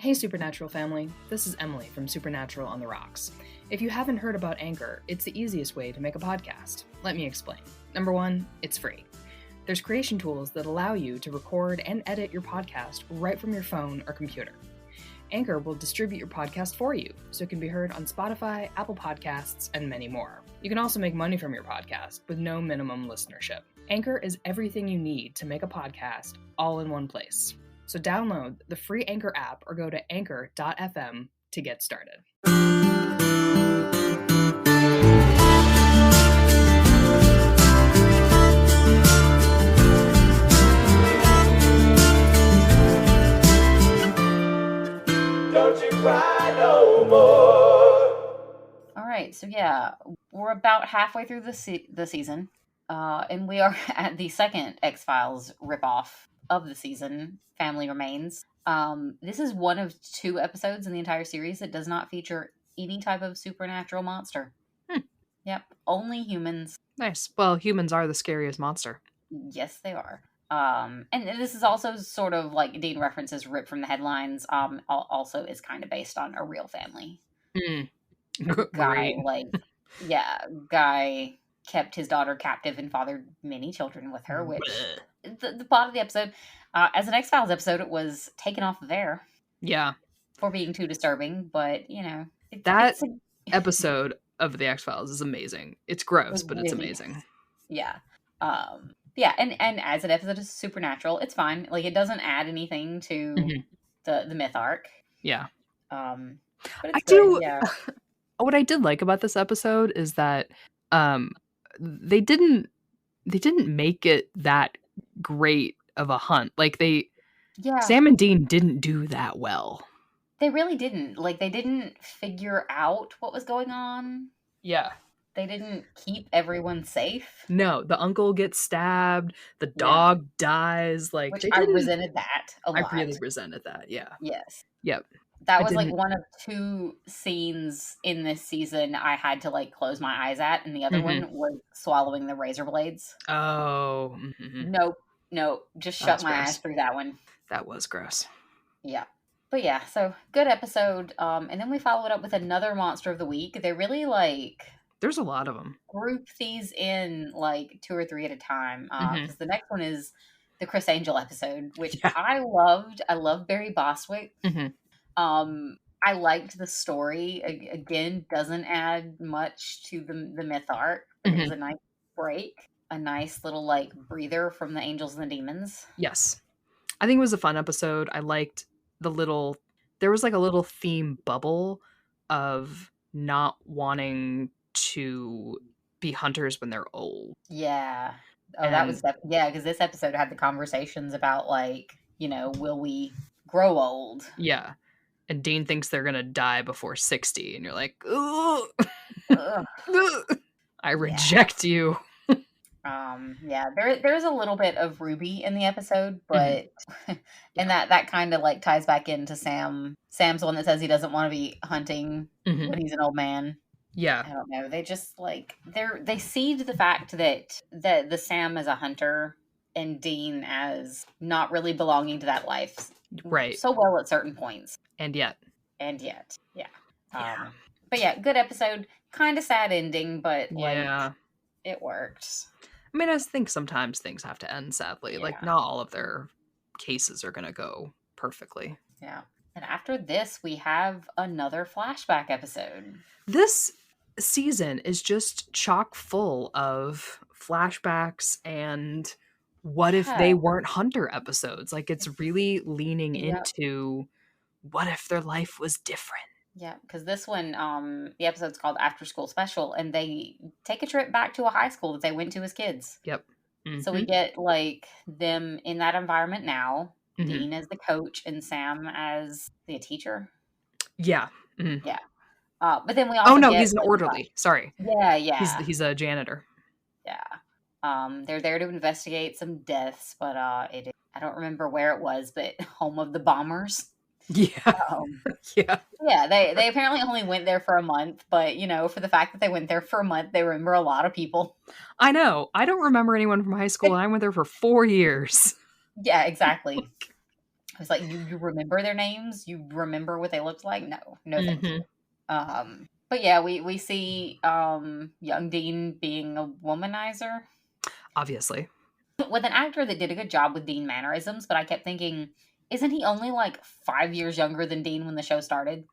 Hey Supernatural family, this is Emily from Supernatural on the Rocks. If you haven't heard about Anchor, it's the easiest way to make a podcast. Let me explain. Number one, it's free. There's creation tools that allow you to record and edit your podcast right from your phone or computer. Anchor will distribute your podcast for you, so it can be heard on Spotify, Apple Podcasts, and many more. You can also make money from your podcast with no minimum listenership. Anchor is everything you need to make a podcast all in one place. So download the free Anchor app or go to anchor.fm to get started. Don't you cry no more. All right, so yeah, we're about halfway through the season, and we are at the second X-Files ripoff of the season, Family Remains. This is one of 2 episodes in the entire series that does not feature any type of supernatural monster. Yep, only humans. Nice. Well, humans are the scariest monster. Yes, they are. And this is also sort of like Dean references ripped from the headlines. Also is kind of based on a real family. Guy kept his daughter captive and fathered many children with her, which the plot of the episode, as an X-Files episode, it was taken off of there. Yeah. For being too disturbing, but, you know. That episode of the X-Files is amazing. It's gross, but it's amazing. Yeah. Yeah, and as an episode of Supernatural, it's fine. Like, it doesn't add anything to the mytharc. Yeah. But it's good, yeah. What I did like about this episode is that they didn't make it that great of a hunt. Like Sam and Dean didn't do that well. They really didn't. Like, they didn't figure out what was going on. Yeah. They didn't keep everyone safe. No, the uncle gets stabbed. The dog dies. Like, which I resented that a lot. I really resented that. Yeah. Yes. Yep. That was like one of 2 scenes in this season I had to like close my eyes at, and the other one was swallowing the razor blades. Oh. Nope. Just shut my eyes through that one. That was gross. Yeah. But yeah, so good episode. And then we followed up with another Monster of the Week. They really like... There's a lot of them. Group these in like 2 or 3 at a time. Because the next one is the Chris Angel episode, which I loved. I love Barry Bostwick. I liked the story. Again, doesn't add much to the mytharc. It was a nice break. A nice little like breather from the angels and the demons. Yes. I think it was a fun episode. I liked there was like a little theme bubble of not wanting to be hunters when they're old. Yeah. Oh, because this episode had the conversations about like, you know, will we grow old? Yeah. And Dean thinks they're gonna die before 60, and you're like, ooh, I reject you. There's a little bit of Ruby in the episode, but and that kind of like ties back into Sam. Sam's the one that says he doesn't want to be hunting when he's an old man. Yeah. I don't know. They just like they seed the fact that the Sam as a hunter and Dean as not really belonging to that life so well at certain points. And yet. Yeah. But yeah, good episode. Kind of sad ending, but like it worked. I mean, I think sometimes things have to end sadly. Yeah. Like, not all of their cases are going to go perfectly. Yeah. And after this, we have another flashback episode. This season is just chock full of flashbacks and what if they weren't hunter episodes. Like, it's really leaning into what if their life was different. Yeah, because this one, the episode's called After School Special, and they take a trip back to a high school that they went to as kids. Yep. So we get, like, them in that environment now, Dean as the coach, and Sam as the teacher. Yeah. Yeah. But then we also get... he's an orderly. Sorry. Yeah. He's a janitor. Yeah. They're there to investigate some deaths, but I don't remember where it was, but home of the bombers. Yeah. Yeah, they apparently only went there for a month, but, you know, for the fact that they went there for a month, they remember a lot of people. I know. I don't remember anyone from high school, and I went there for 4 years. Yeah, exactly. I was like, you remember their names? You remember what they looked like? No, thank you. But yeah, we see young Dean being a womanizer. Obviously. With an actor that did a good job with Dean mannerisms, but I kept thinking, isn't he only like 5 years younger than Dean when the show started?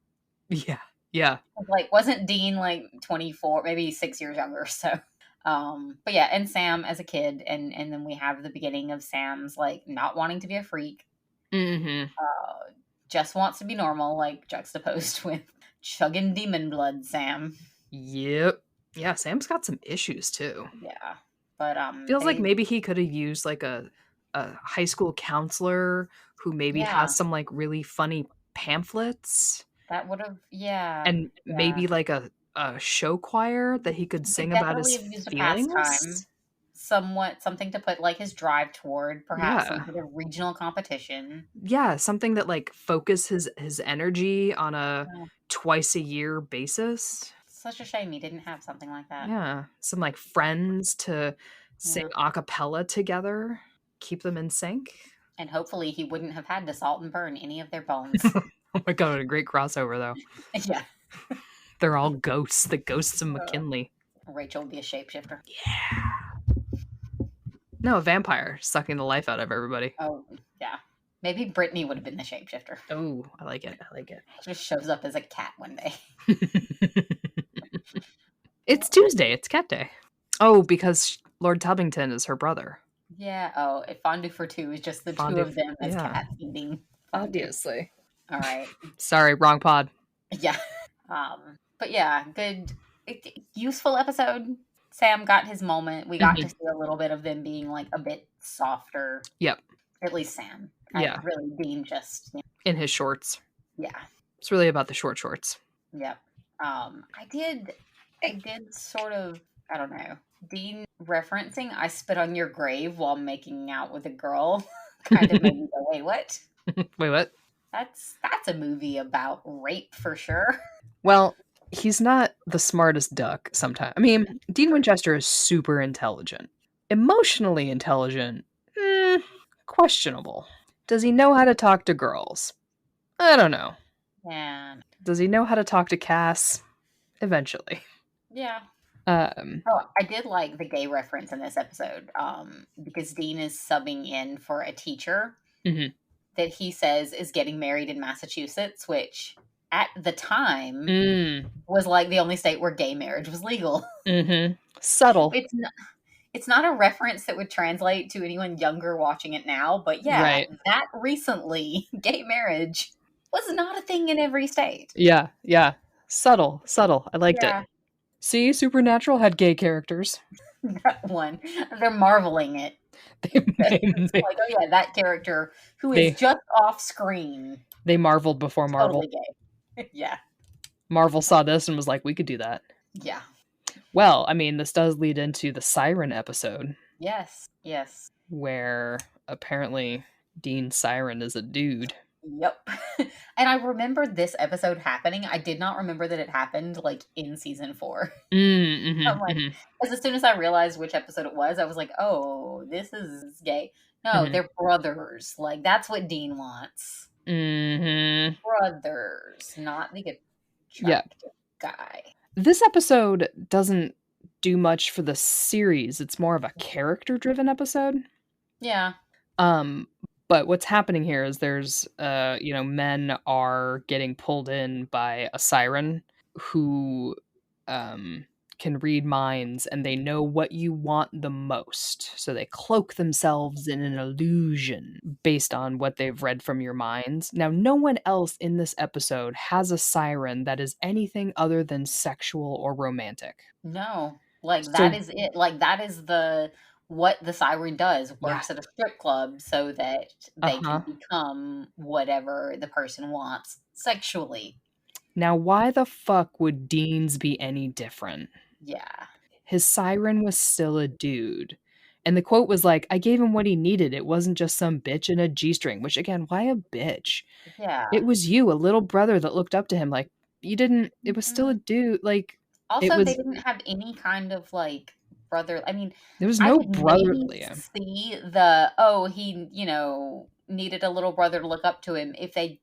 Yeah. Yeah. Like, wasn't Dean like 24, maybe 6 years younger? So, but yeah, and Sam as a kid, and then we have the beginning of Sam's like not wanting to be a freak, just wants to be normal, like juxtaposed with chugging demon blood Sam. Yep. Yeah, Sam's got some issues too. Yeah, but feels like maybe he could have used like a high school counselor who maybe has some like really funny pamphlets. That would have, yeah. And maybe like a show choir that he could sing about his used feelings. A pastime, something to put like his drive toward, perhaps some sort of regional competition. Yeah, something that like focuses his energy on a twice a year basis. Such a shame he didn't have something like that. Yeah, some like friends to sing a cappella together, keep them in sync. And hopefully he wouldn't have had to salt and burn any of their bones. Oh my god, what a great crossover though. Yeah. They're all ghosts, the ghosts of McKinley. Rachel would be a shapeshifter. Yeah. No, a vampire sucking the life out of everybody. Oh, yeah. Maybe Brittany would have been the shapeshifter. Oh, I like it. Just shows up as a cat one day. It's Tuesday. It's cat day. Oh, because Lord Tubbington is her brother. Yeah. Oh, Fondue for two is just the two of them as cats eating. Obviously. All right. Sorry, wrong pod. Yeah. But yeah, good, useful episode. Sam got his moment. We got to see a little bit of them being like a bit softer. Yep. At least Sam. Yeah. Really, Dean just in his shorts. Yeah. It's really about the shorts. Yep. I did sort of, I don't know, Dean referencing "I spit on your grave" while making out with a girl kind of made me go, wait, what? Wait, what? That's a movie about rape for sure. Well, he's not the smartest duck sometimes. I mean, Dean Winchester is super intelligent. Emotionally intelligent, questionable. Does he know how to talk to girls? I don't know. Yeah. Does he know how to talk to Cass? Eventually. Yeah. I did like the gay reference in this episode, because Dean is subbing in for a teacher that he says is getting married in Massachusetts, which at the time was like the only state where gay marriage was legal. Subtle. It's not a reference that would translate to anyone younger watching it now, but yeah, that recently, gay marriage was not a thing in every state. Yeah. Subtle. I liked it. See, Supernatural had gay characters. That one. They're marveling it. Like, oh yeah, that character who is just off screen. They marveled before Marvel. Totally gay. Yeah. Marvel saw this and was like, we could do that. Yeah. Well, I mean, this does lead into the Siren episode. Yes. Where apparently Dean Siren is a dude. Yep. And I remember this episode happening. I did not remember that it happened like in season 4. I'm like, as soon as I realized which episode it was, I was like, oh, this is gay. No, they're brothers. Like, that's what Dean wants. Brothers, not the attractive guy. This episode doesn't do much for the series. It's more of a character-driven episode. Yeah. But what's happening here is there's, men are getting pulled in by a siren who can read minds, and they know what you want the most. So they cloak themselves in an illusion based on what they've read from your minds. Now, no one else in this episode has a siren that is anything other than sexual or romantic. No. Like, that is it. Like, that is what the siren does, works at a strip club so that they can become whatever the person wants sexually. Now, why the fuck would Dean's be any different? Yeah. His siren was still a dude. And the quote was like, I gave him what he needed. It wasn't just some bitch in a G-string, which again, why a bitch? Yeah. It was you, a little brother that looked up to him. Like, you didn't, it was still a dude. Like, also, they didn't have any kind of like brother. I mean, there was no brotherly. See the, he, needed a little brother to look up to him, if they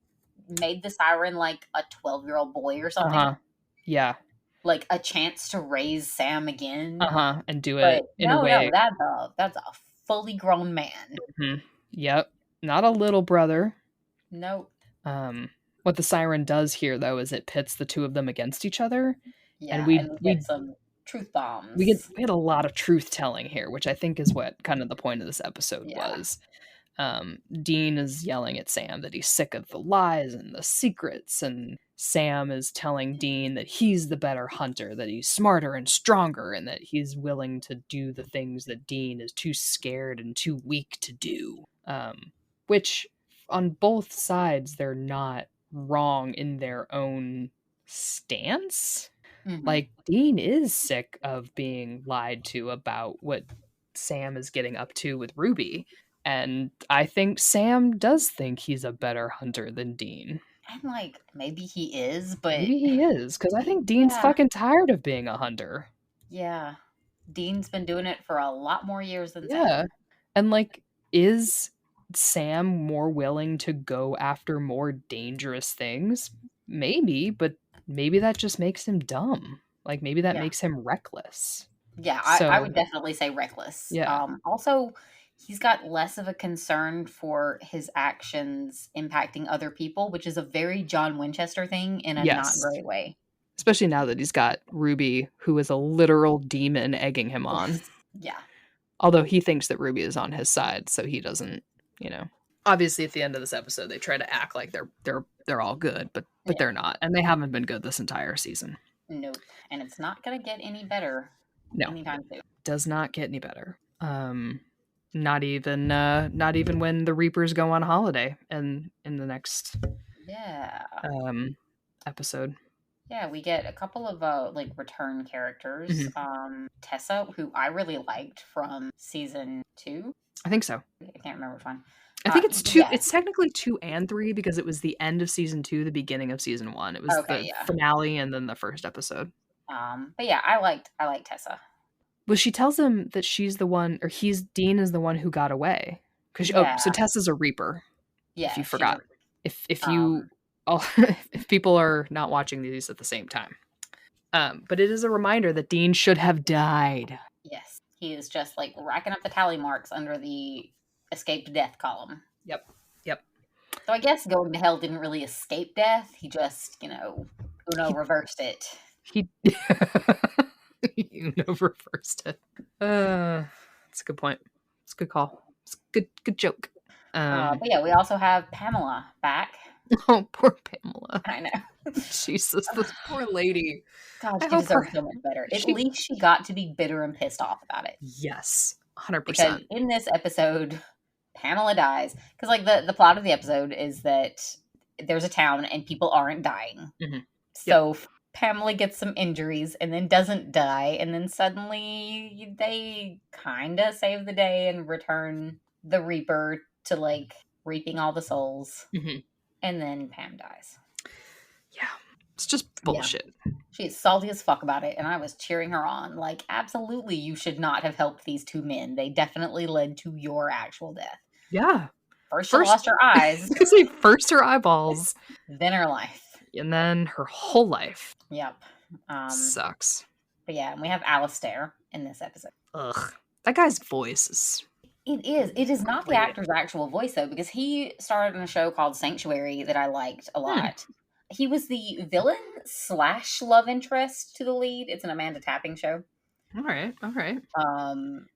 made the siren like a 12-year-old boy or something. Yeah. Like a chance to raise Sam again. And do it But in a way. that's a fully grown man. Mm-hmm. Yep. Not a little brother. Nope. What the siren does here, though, is it pits the two of them against each other. Yeah, and we get some truth bombs. We had a lot of truth telling here, which I think is what kind of the point of this episode was. Dean is yelling at Sam that he's sick of the lies and the secrets, and Sam is telling Dean that he's the better hunter, that he's smarter and stronger, and that he's willing to do the things that Dean is too scared and too weak to do. Which, on both sides, they're not wrong in their own stance. Mm-hmm. Like, Dean is sick of being lied to about what Sam is getting up to with Ruby. And I think Sam does think he's a better hunter than Dean. And, like, maybe he is, but... Maybe he is, because I think Dean's fucking tired of being a hunter. Yeah. Dean's been doing it for a lot more years than Sam. And, like, is Sam more willing to go after more dangerous things? Maybe, but maybe that just makes him dumb. Like, maybe that makes him reckless. Yeah, I would definitely say reckless. Yeah. Also, he's got less of a concern for his actions impacting other people, which is a very John Winchester thing in a not great way. Especially now that he's got Ruby, who is a literal demon egging him on. Yeah. Although he thinks that Ruby is on his side, so he doesn't, Obviously, at the end of this episode, they try to act like they're all good, but they're not, and they haven't been good this entire season. Nope, and it's not gonna get any better. No, anytime soon. Does not get any better. Not even when the Reapers go on holiday in the next episode. Yeah, we get a couple of return characters. Mm-hmm. Tessa, who I really liked from season 2. I think so. I can't remember which one. I think it's 2. Yeah. It's technically 2 and 3 because it was the end of season 2, the beginning of season 1. It was the finale and then the first episode. But yeah, I liked Tessa. Well, she tells him that she's the one, or Dean is the one who got away. So Tessa's a Reaper. Yeah, if you forgot. If people are not watching these at the same time. But it is a reminder that Dean should have died. Yes, he is just like racking up the tally marks under the escaped death column. Yep. So I guess going to hell didn't really escape death. He just, Uno reversed it. Uno reversed it. That's a good point. It's a good call. It's a good joke. But yeah, we also have Pamela back. Oh, poor Pamela. I know. Jesus, this poor lady. God, she deserves so much better. At least she got to be bitter and pissed off about it. Yes, 100%. Because in this episode, Pamela dies. Because, like, the plot of the episode is that there's a town and people aren't dying. Mm-hmm. So Pamela gets some injuries and then doesn't die. And then suddenly they kind of save the day and return the Reaper to, like, reaping all the souls. Mm-hmm. And then Pam dies. Yeah. It's just bullshit. Yeah. She's salty as fuck about it, and I was cheering her on. Like, absolutely, you should not have helped these 2 men. They definitely led to your actual death. Yeah. First she lost her eyes. First her eyeballs. Then her life. And then her whole life. Yep. Sucks. But yeah, and we have Alistair in this episode. Ugh. That guy's voice is... It is. It is not the actor's actual voice, though, because he starred in a show called Sanctuary that I liked a lot. He was the villain / love interest to the lead. It's an Amanda Tapping show. All right. And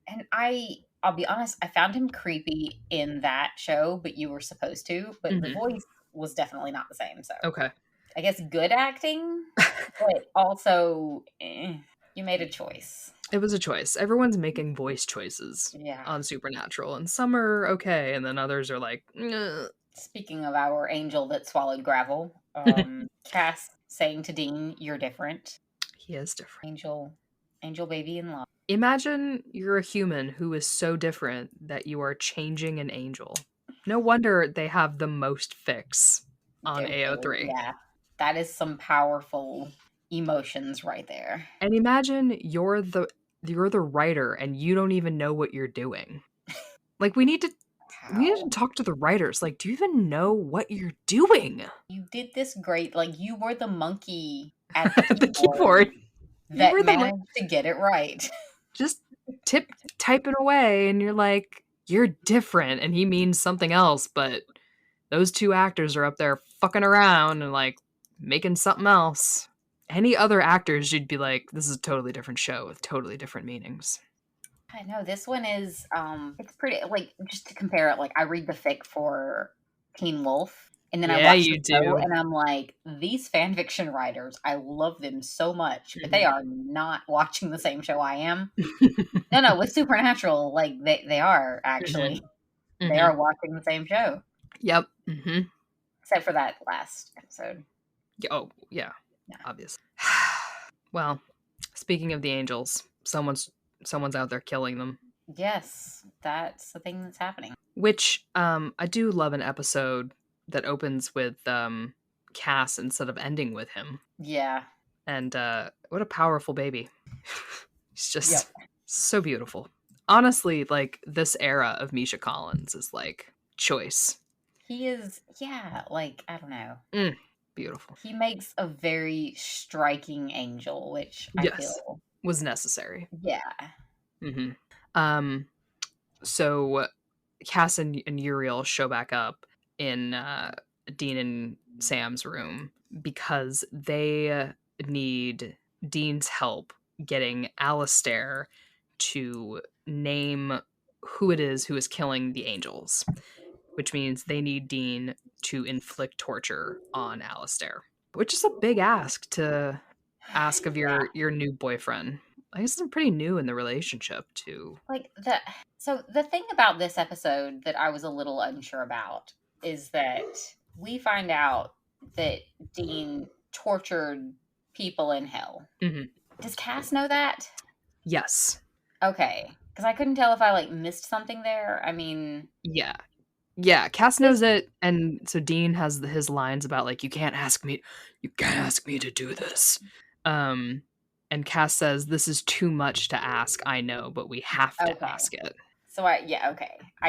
I'll be honest, I found him creepy in that show, but you were supposed to. But the voice was definitely not the same. So okay. I guess good acting, but also you made a choice. It was a choice. Everyone's making voice choices on Supernatural, and some are okay, and then others are like, ugh. Speaking of our angel that swallowed gravel, Cass saying to Dean, "You're different." He is different. Angel baby in love. Imagine you're a human who is so different that you are changing an angel. No wonder they have the most fix on AO3. Yeah, that is some powerful emotions right there. And imagine you're the writer and you don't even know what you're doing. Like, we need to We need to talk to the writers. Like, do you even know what you're doing? You did this great. Like, you were the monkey at the The keyboard. that managed to get it right. Just typing away, and you're like, you're different, and he means something else, but those two actors are up there fucking around and like making something else. Any other actors, you'd be like, this is a totally different show with totally different meanings. I know this one is it's pretty, like, just to compare it, like, I read the fic for Teen Wolf, and then I watch the show, and I'm like, these fan fiction writers, I love them so much, but they are not watching the same show I am. No, with Supernatural, like, they are actually. They are watching the same show. Yep. Except for that last episode. Oh, yeah. Obviously. Well, speaking of the angels, someone's out there killing them. Yes, that's the thing that's happening. Which, I do love an episode that opens with Cass instead of ending with him. Yeah. And what a powerful baby. He's just so beautiful. Honestly, like, this era of Misha Collins is like choice. He is, like, I don't know. Beautiful. He makes a very striking angel, which I feel was necessary. Yeah. So Cass and Uriel show back up in Dean and Sam's room because they need Dean's help getting Alistair to name who it is who is killing the angels, which means they need Dean to inflict torture on Alistair, which is a big ask to ask of your new boyfriend. I guess I'm pretty new in the relationship too. Like, so the thing about this episode that I was a little unsure about is that we find out that Dean tortured people in hell. Does Cass know that? Yes. Okay. Because I couldn't tell if I, like, missed something there. I mean... Yeah, Cass knows it, and so Dean has his lines about, like, you can't ask me to do this. And Cass says, this is too much to ask, I know, but we have to ask it. So I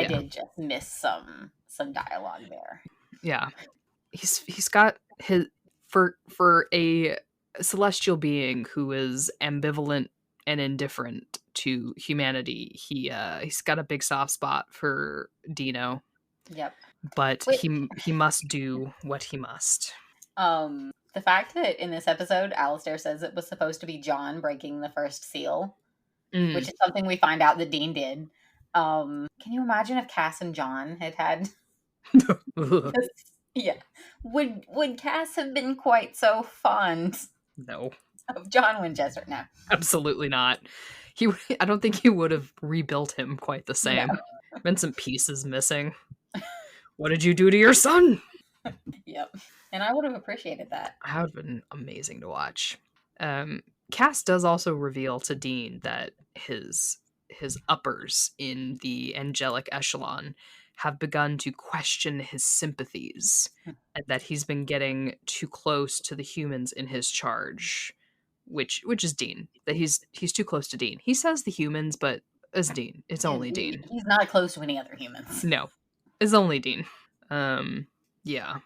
did just miss some dialogue there. Yeah. He's got his, for a celestial being who is ambivalent and indifferent to humanity, he's got a big soft spot for Dino. Yep. But he must do what he must. The fact that in this episode, Alistair says it was supposed to be John breaking the first seal, which is something we find out that Dean did. Can you imagine if Cass and John had yeah. Would Cass have been quite so fond No. of John Winchester? No. Absolutely not. I don't think he would have rebuilt him quite the same. No. Been some pieces missing. What did you do to your son? Yep. And I would have appreciated that. That would have been amazing to watch. Cass does also reveal to Dean that his uppers in the angelic echelon have begun to question his sympathies, and that he's been getting too close to the humans in his charge, which is Dean. That he's too close to Dean. He says the humans, but as Dean, it's only Dean. He's not close to any other humans. No, it's only Dean. Yeah.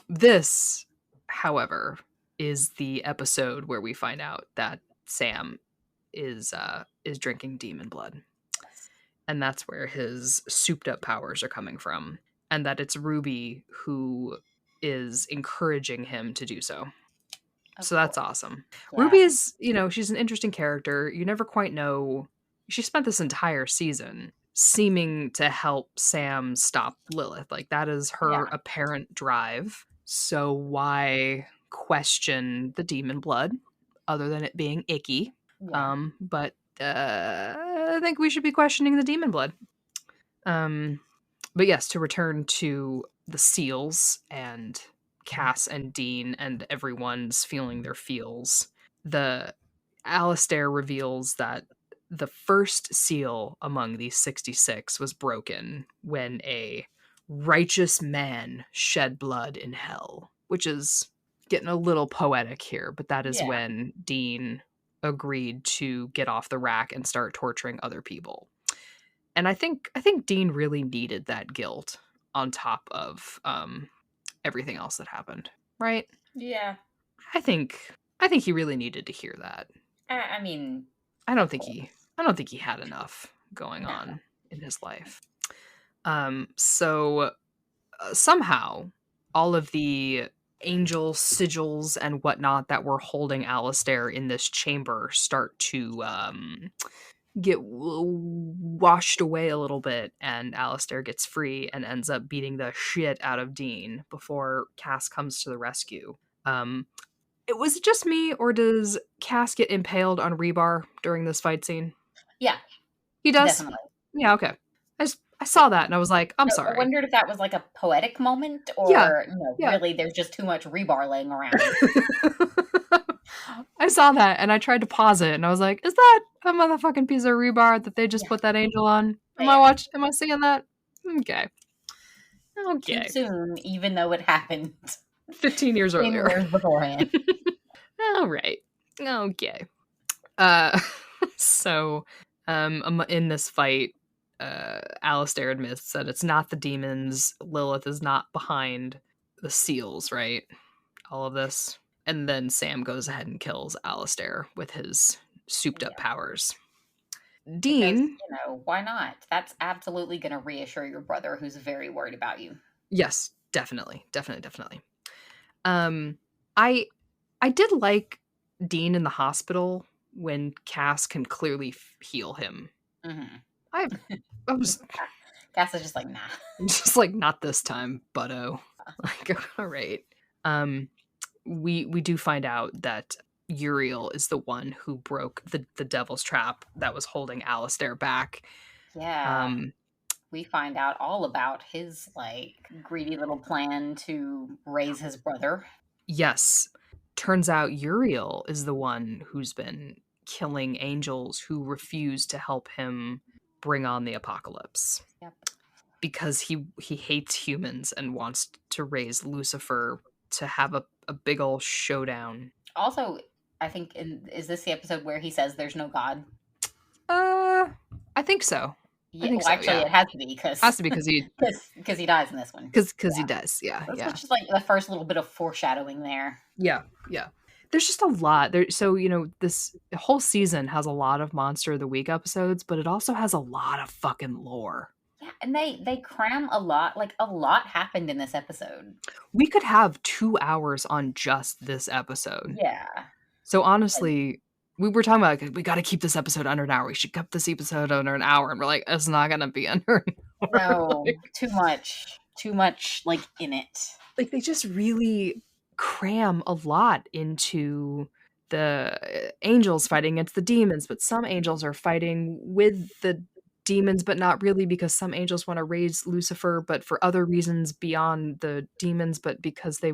This, however, is the episode where we find out that Sam is drinking demon blood. And that's where his souped up powers are coming from. And that it's Ruby who is encouraging him to do so. So that's awesome. Yeah. Ruby is, she's an interesting character. You never quite know. She spent this entire season seeming to help Sam stop Lilith. Like, that is her apparent drive. So why question the demon blood other than it being icky? Yeah. But I think we should be questioning the demon blood. But yes, to return to the seals and Cass and Dean and everyone's feeling their feels, the Alistair reveals that the first seal among these 66 was broken when a righteous man shed blood in hell, which is getting a little poetic here, but that is when Dean agreed to get off the rack and start torturing other people. And I think Dean really needed that guilt on top of everything else that happened, right? Yeah. I think he really needed to hear that. I mean, I don't think he had enough going no. on in his life. So somehow all of the angel sigils and whatnot that were holding Alistair in this chamber start to get washed away a little bit, and Alistair gets free and ends up beating the shit out of Dean before Cass comes to the rescue. It was just me, or does Cass get impaled on rebar during this fight scene? Yeah, He does? definitely. Yeah, okay. I saw that and I was like, I'm I sorry. wondered if that was like a poetic moment, Yeah, or yeah. really there's just too much rebar laying around. I saw that and I tried to pause it and I was like, is that a motherfucking piece of rebar that they just put that angel on? Am I seeing that? Okay. Too soon, even though it happened 15 years earlier. 10 years beforehand. All right. Okay. So in this fight, Alistair admits that it's not the demons. Lilith is not behind the seals, right? All of this. And then Sam goes ahead and kills Alistair with his souped up powers. Dean. Because, why not? That's absolutely going to reassure your brother, who's very worried about you. Yes, definitely. I did like Dean in the hospital when Cass can clearly heal him. Mm-hmm. I was Cass is just like, nah. Just like, not this time, butto. Like, all right. We do find out that Uriel is the one who broke the devil's trap that was holding Alistair back. Yeah. We find out all about his greedy little plan to raise his brother. Yes. Turns out Uriel is the one who's been killing angels who refuse to help him bring on the apocalypse. Yep. Because he hates humans and wants to raise Lucifer to have a big ol' showdown. Also, I think is this the episode where he says there's no God? I think so. Yeah, actually, it has to be because he dies in this one. Because he does, yeah. That's just like the first little bit of foreshadowing there. Yeah. There's just a lot there. So this whole season has a lot of Monster of the Week episodes, but it also has a lot of fucking lore. Yeah, and they cram a lot. Like, a lot happened in this episode. We could have 2 hours on just this episode. Yeah. So honestly, we were talking about, we got to keep this episode under an hour. We should keep this episode under an hour. And we're like, it's not going to be under an hour. No, too much in it. Like, they just really cram a lot into the angels fighting against the demons, but some angels are fighting with the demons, but not really, because some angels want to raise Lucifer, but for other reasons beyond the demons, but because they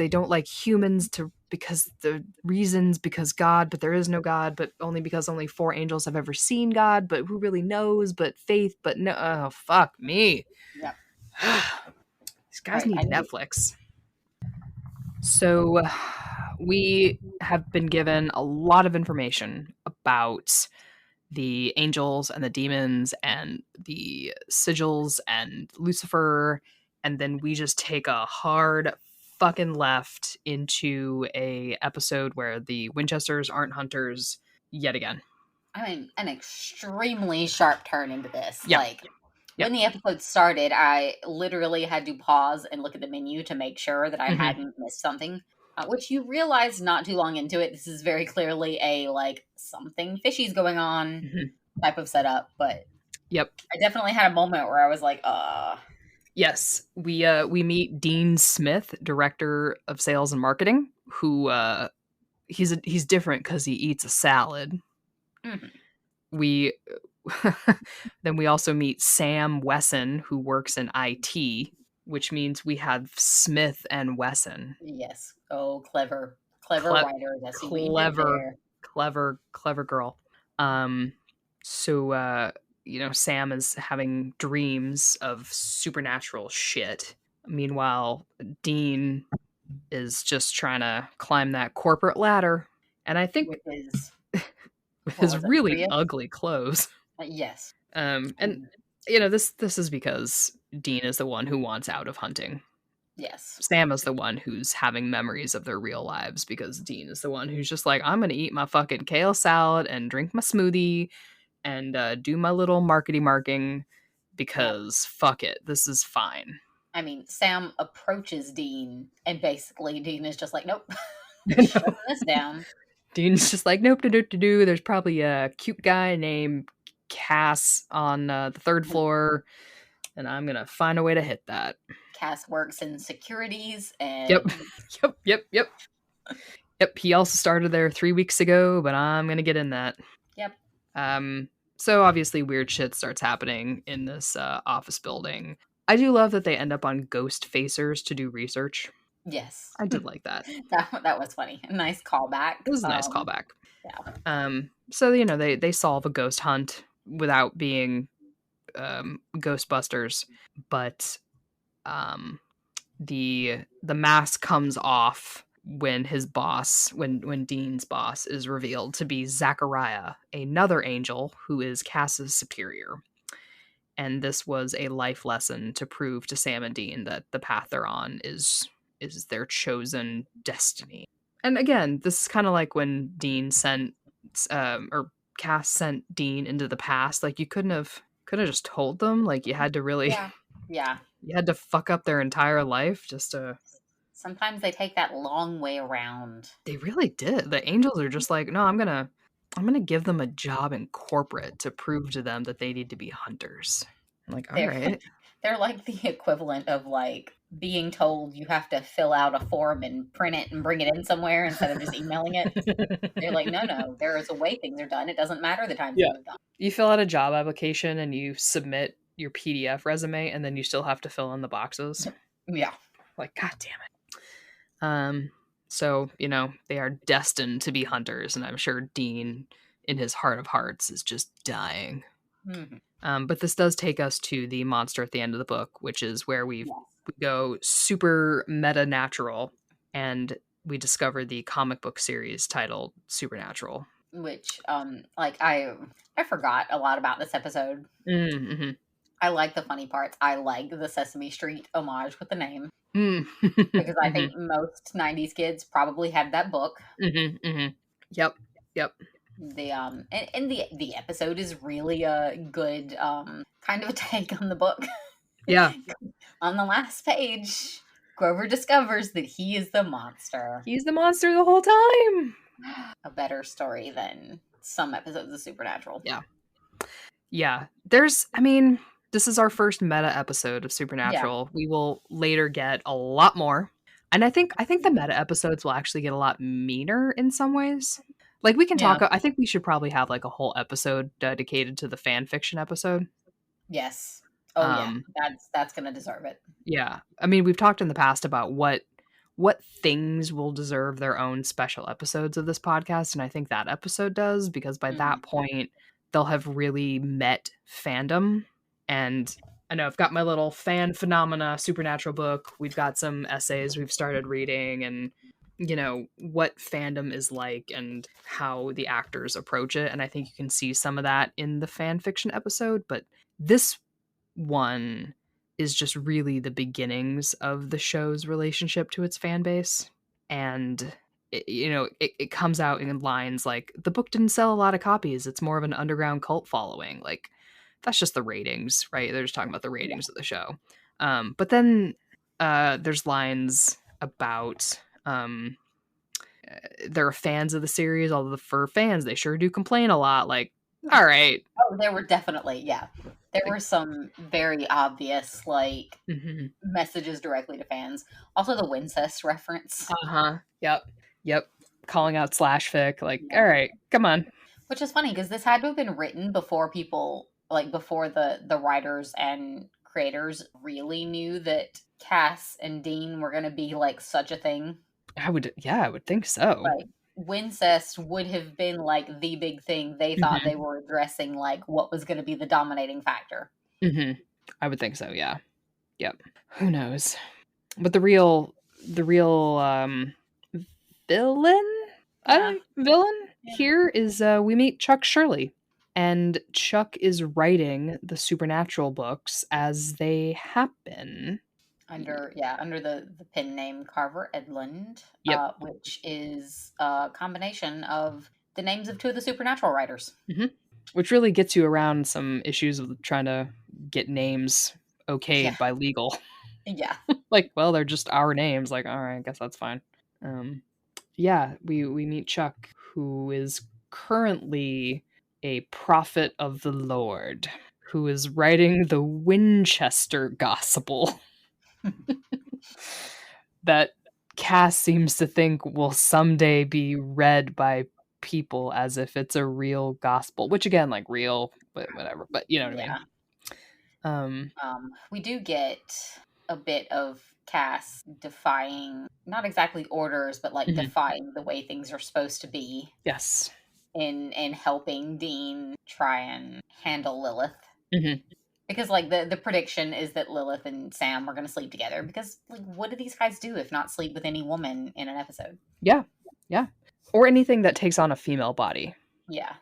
don't like humans, because God, but there is no God, but because only 4 angels have ever seen God, but who really knows, but faith, but no, oh, fuck me. Yep. These guys need Netflix. So we have been given a lot of information about the angels and the demons and the sigils and Lucifer, and then we just take a hard fucking left into a episode where the Winchesters aren't hunters yet again. I mean, an extremely sharp turn into this. Yeah. When the episode started, I literally had to pause and look at the menu to make sure that I hadn't missed something. Which you realize not too long into it, this is very clearly a something fishy's going on type of setup. But yep, I definitely had a moment where I was like, Yes, we meet Dean Smith, director of sales and marketing, who he's different because he eats a salad. We then we also meet Sam Wesson, who works in IT, which means we have Smith and Wesson. Yes. Oh, clever writer. Clever girl. So Sam is having dreams of supernatural shit. Meanwhile, Dean is just trying to climb that corporate ladder, and I think with his really ugly clothes. Yes. And you know, this is because Dean is the one who wants out of hunting. Yes. Sam is the one who's having memories of their real lives because Dean is the one who's just like, I'm gonna eat my fucking kale salad and drink my smoothie and do my little marking because fuck it, this is fine. I mean, Sam approaches Dean, and basically Dean is just like, nope, No. shutting this down. Dean's just like, nope, do. There's probably a cute guy named Cass on the 3rd floor, and I'm gonna find a way to hit that. Cass works in securities, and Yep. He also started there 3 weeks ago, but I'm gonna get in that. Yep. So obviously weird shit starts happening in this office building. I do love that they end up on ghost facers to do research. Yes. I did like that. That was funny. A nice callback. It was a nice callback. Yeah. So, you know, they solve a ghost hunt without being Ghostbusters, but the mask comes off when his boss, when Dean's boss is revealed to be Zachariah, another angel who is Cass's superior. And this was a life lesson to prove to Sam and Dean that the path they're on is their chosen destiny. And again, this is kind of like when Dean sent or Cass sent Dean into the past. Like you couldn't have just told them. Like you had to really Yeah. You had to fuck up their entire life just to. Sometimes they take that long way around. They really did. The angels are just like, no, I'm gonna give them a job in corporate to prove to them that they need to be hunters. I'm like, all right. They're like the equivalent of like being told you have to fill out a form and print it and bring it in somewhere instead of just emailing it. They're like, no, there is a way things are done. It doesn't matter the time things are done. You fill out a job application and you submit your PDF resume, and then you still have to fill in the boxes. Yeah. Like, God damn it. So, you know, they are destined to be hunters, and I'm sure Dean, in his heart of hearts, is just dying. Mm-hmm. But this does take us to the monster at the end of the book, which is where we go super meta-natural, and we discover the comic book series titled Supernatural. Which, like, I forgot a lot about this episode. Mm-hmm. I like the funny parts. I like the Sesame Street homage with the name. Because I think most 90s kids probably had that book. Yep. The and the episode is really a good kind of a take on the book. Yeah. On the last page, Grover discovers that he is the monster. He's the monster the whole time. A better story than some episodes of Supernatural. Yeah. This is our first meta episode of Supernatural. We will later get a lot more. And I think the meta episodes will actually get a lot meaner in some ways. Like we can talk, I think we should probably have like a whole episode dedicated to the fan fiction episode. Yes. Oh yeah. That's going to deserve it. Yeah. I mean, we've talked in the past about what things will deserve their own special episodes of this podcast, and I think that episode does, because by that point they'll have really met fandom. And I know I've got my little fan phenomena Supernatural book. We've got some essays we've started reading, and you know what fandom is like and how the actors approach it, and I think you can see some of that in the fan fiction episode. But this one is just really the beginnings of the show's relationship to its fan base. And it comes out in lines like, the book didn't sell a lot of copies, it's more of an underground cult following. Like, that's just the ratings, right? They're just talking about the ratings of the show. But then there's lines about they're fans of the series, although for fans they sure do complain a lot. Like, all right. Oh, there were definitely, there were some very obvious like messages directly to fans. Also the Wincest reference. Yep. Calling out slash fic. Like, all right, come on. Which is funny because this had to have been written before people, like before the writers and creators really knew that Cass and Dean were going to be like such a thing. I would think so. Like, Wincest would have been like the big thing. They thought they were addressing like what was going to be the dominating factor. I would think so. Yeah. Yep. Who knows? But the real villain? Villain here is we meet Chuck Shirley. And Chuck is writing the supernatural books as they happen. Under the pen name Carver Edlund, Yep. which is a combination of the names of two of the supernatural writers. Mm-hmm. Which really gets you around some issues with trying to get names okayed by legal. Yeah. Like, well, they're just our names. Like, all right, I guess that's fine. Yeah, we meet Chuck, who is currently a prophet of the Lord, who is writing the Winchester Gospel that Cass seems to think will someday be read by people as if it's a real gospel, which again, like real, but whatever. But you know what I mean. We do get a bit of Cass defying, not exactly orders, but like defying the way things are supposed to be. Yes. In helping Dean try and handle Lilith. Mm-hmm. Because like the prediction is that Lilith and Sam are going to sleep together. Because like, what do these guys do if not sleep with any woman in an episode? Yeah, or anything that takes on a female body. Yeah,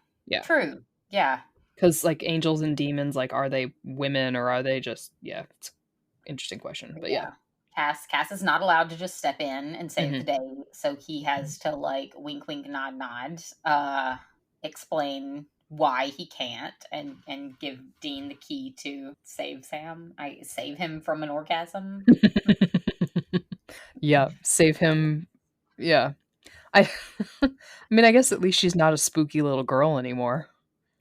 true. Yeah, because like angels and demons, like are they women or are they just? Yeah, it's an interesting question, but yeah. Cass is not allowed to just step in and save the day, so he has to like wink, wink, nod, nod, explain why he can't, and give Dean the key to save Sam. Save him from an orgasm. Yeah, save him. Yeah, I mean, I guess at least she's not a spooky little girl anymore.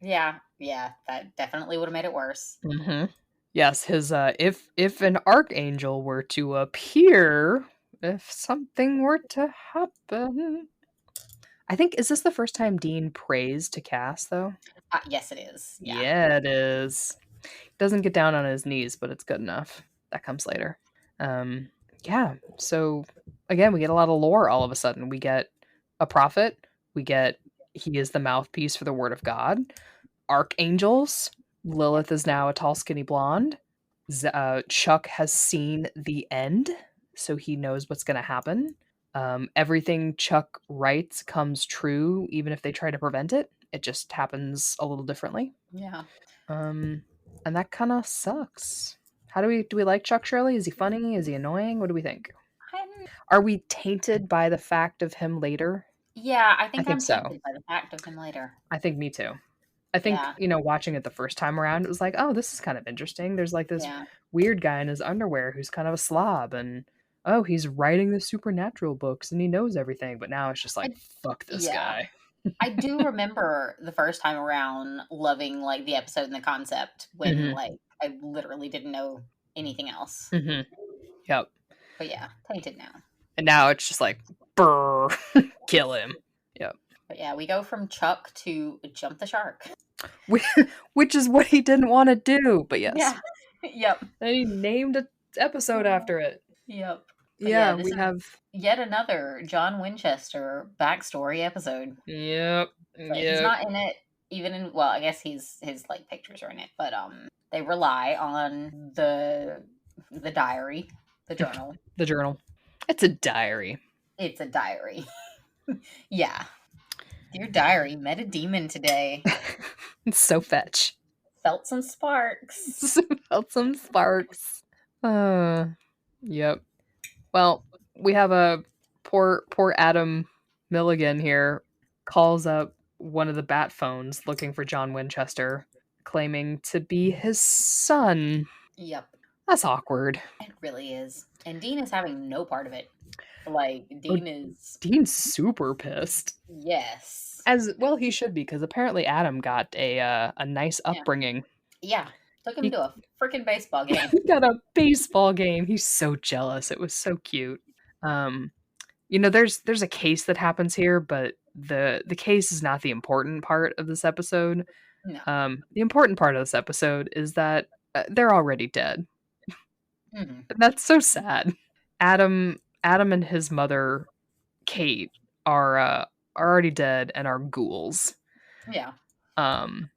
Yeah, that definitely would have made it worse. Mm-hmm. Yes, his if an archangel were to appear, if something were to happen. I think, is this the first time Dean prays to Cass though? Yes, it is. Yeah, it is. Doesn't get down on his knees, but it's good enough. That comes later. Yeah. So again, we get a lot of lore all of a sudden. We get a prophet. We get he is the mouthpiece for the word of God. Archangels. Lilith is now a tall, skinny blonde. Chuck has seen the end, so he knows what's going to happen. Everything Chuck writes comes true, even if they try to prevent it. It just happens a little differently. Yeah. And that kind of sucks. Do we like Chuck Shirley? Is he funny? Is he annoying? What do we think? Are we tainted by the fact of him later? Yeah, I think I'm so. tainted by the fact of him later. I think me too. I think, watching it the first time around, it was like, oh, this is kind of interesting. There's like this weird guy in his underwear who's kind of a slob, and oh, he's writing the supernatural books and he knows everything. But now it's just like, fuck this guy. I do remember the first time around loving like the episode and the concept when like I literally didn't know anything else. Yep. But yeah, tainted now. And now it's just like, brr, kill him. Yep. But yeah, we go from Chuck to jump the shark. Which is what he didn't want to do, but yes. Yeah. Yep. And he named an episode after it. Yep. But yeah, we have yet another John Winchester backstory episode. Yep. He's not in it, even in, well, I guess his like pictures are in it, but they rely on the diary, the journal. The journal. It's a diary. It's a diary. Yeah. Dear diary, met a demon today. It's so fetch. Felt some sparks. Felt some sparks. Yep. Well, we have a poor Adam Milligan here calls up one of the bat phones looking for John Winchester, claiming to be his son. Yep. That's awkward. It really is. And Dean is having no part of it. Like, Dean's super pissed. Yes. As well he should be, because apparently Adam got a nice upbringing. Yeah. Took him to a freaking baseball game. He got a baseball game. He's so jealous. It was so cute. There's a case that happens here, but the case is not the important part of this episode. No. The important part of this episode is that they're already dead. And that's so sad. Adam and his mother, Kate, are already dead and are ghouls. Yeah. And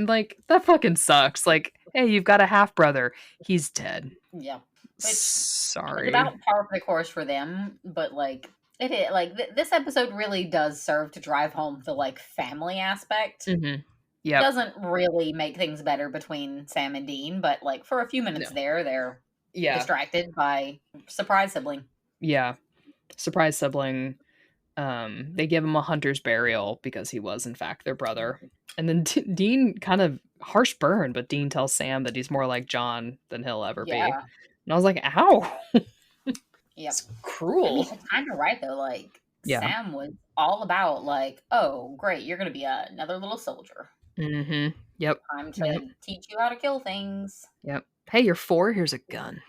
like that fucking sucks. Like, hey, you've got a half brother. He's dead. Yeah. Sorry. It's about par for the course for them, but like It is like this episode really does serve to drive home the like family aspect. Mm-hmm. Yeah, doesn't really make things better between Sam and Dean, but like for a few minutes they're distracted by surprise sibling. Yeah, surprise sibling. They give him a hunter's burial because he was in fact their brother. And then Dean kind of harsh burn, but Dean tells Sam that he's more like John than he'll ever be. And I was like, ow. Yep. It's cruel. I mean, she's kind of right though. Like Sam was all about like, oh great, you're gonna be another little soldier. Mm-hmm. Yep. Time to teach you how to kill things. Yep. Hey, you're 4. Here's a gun.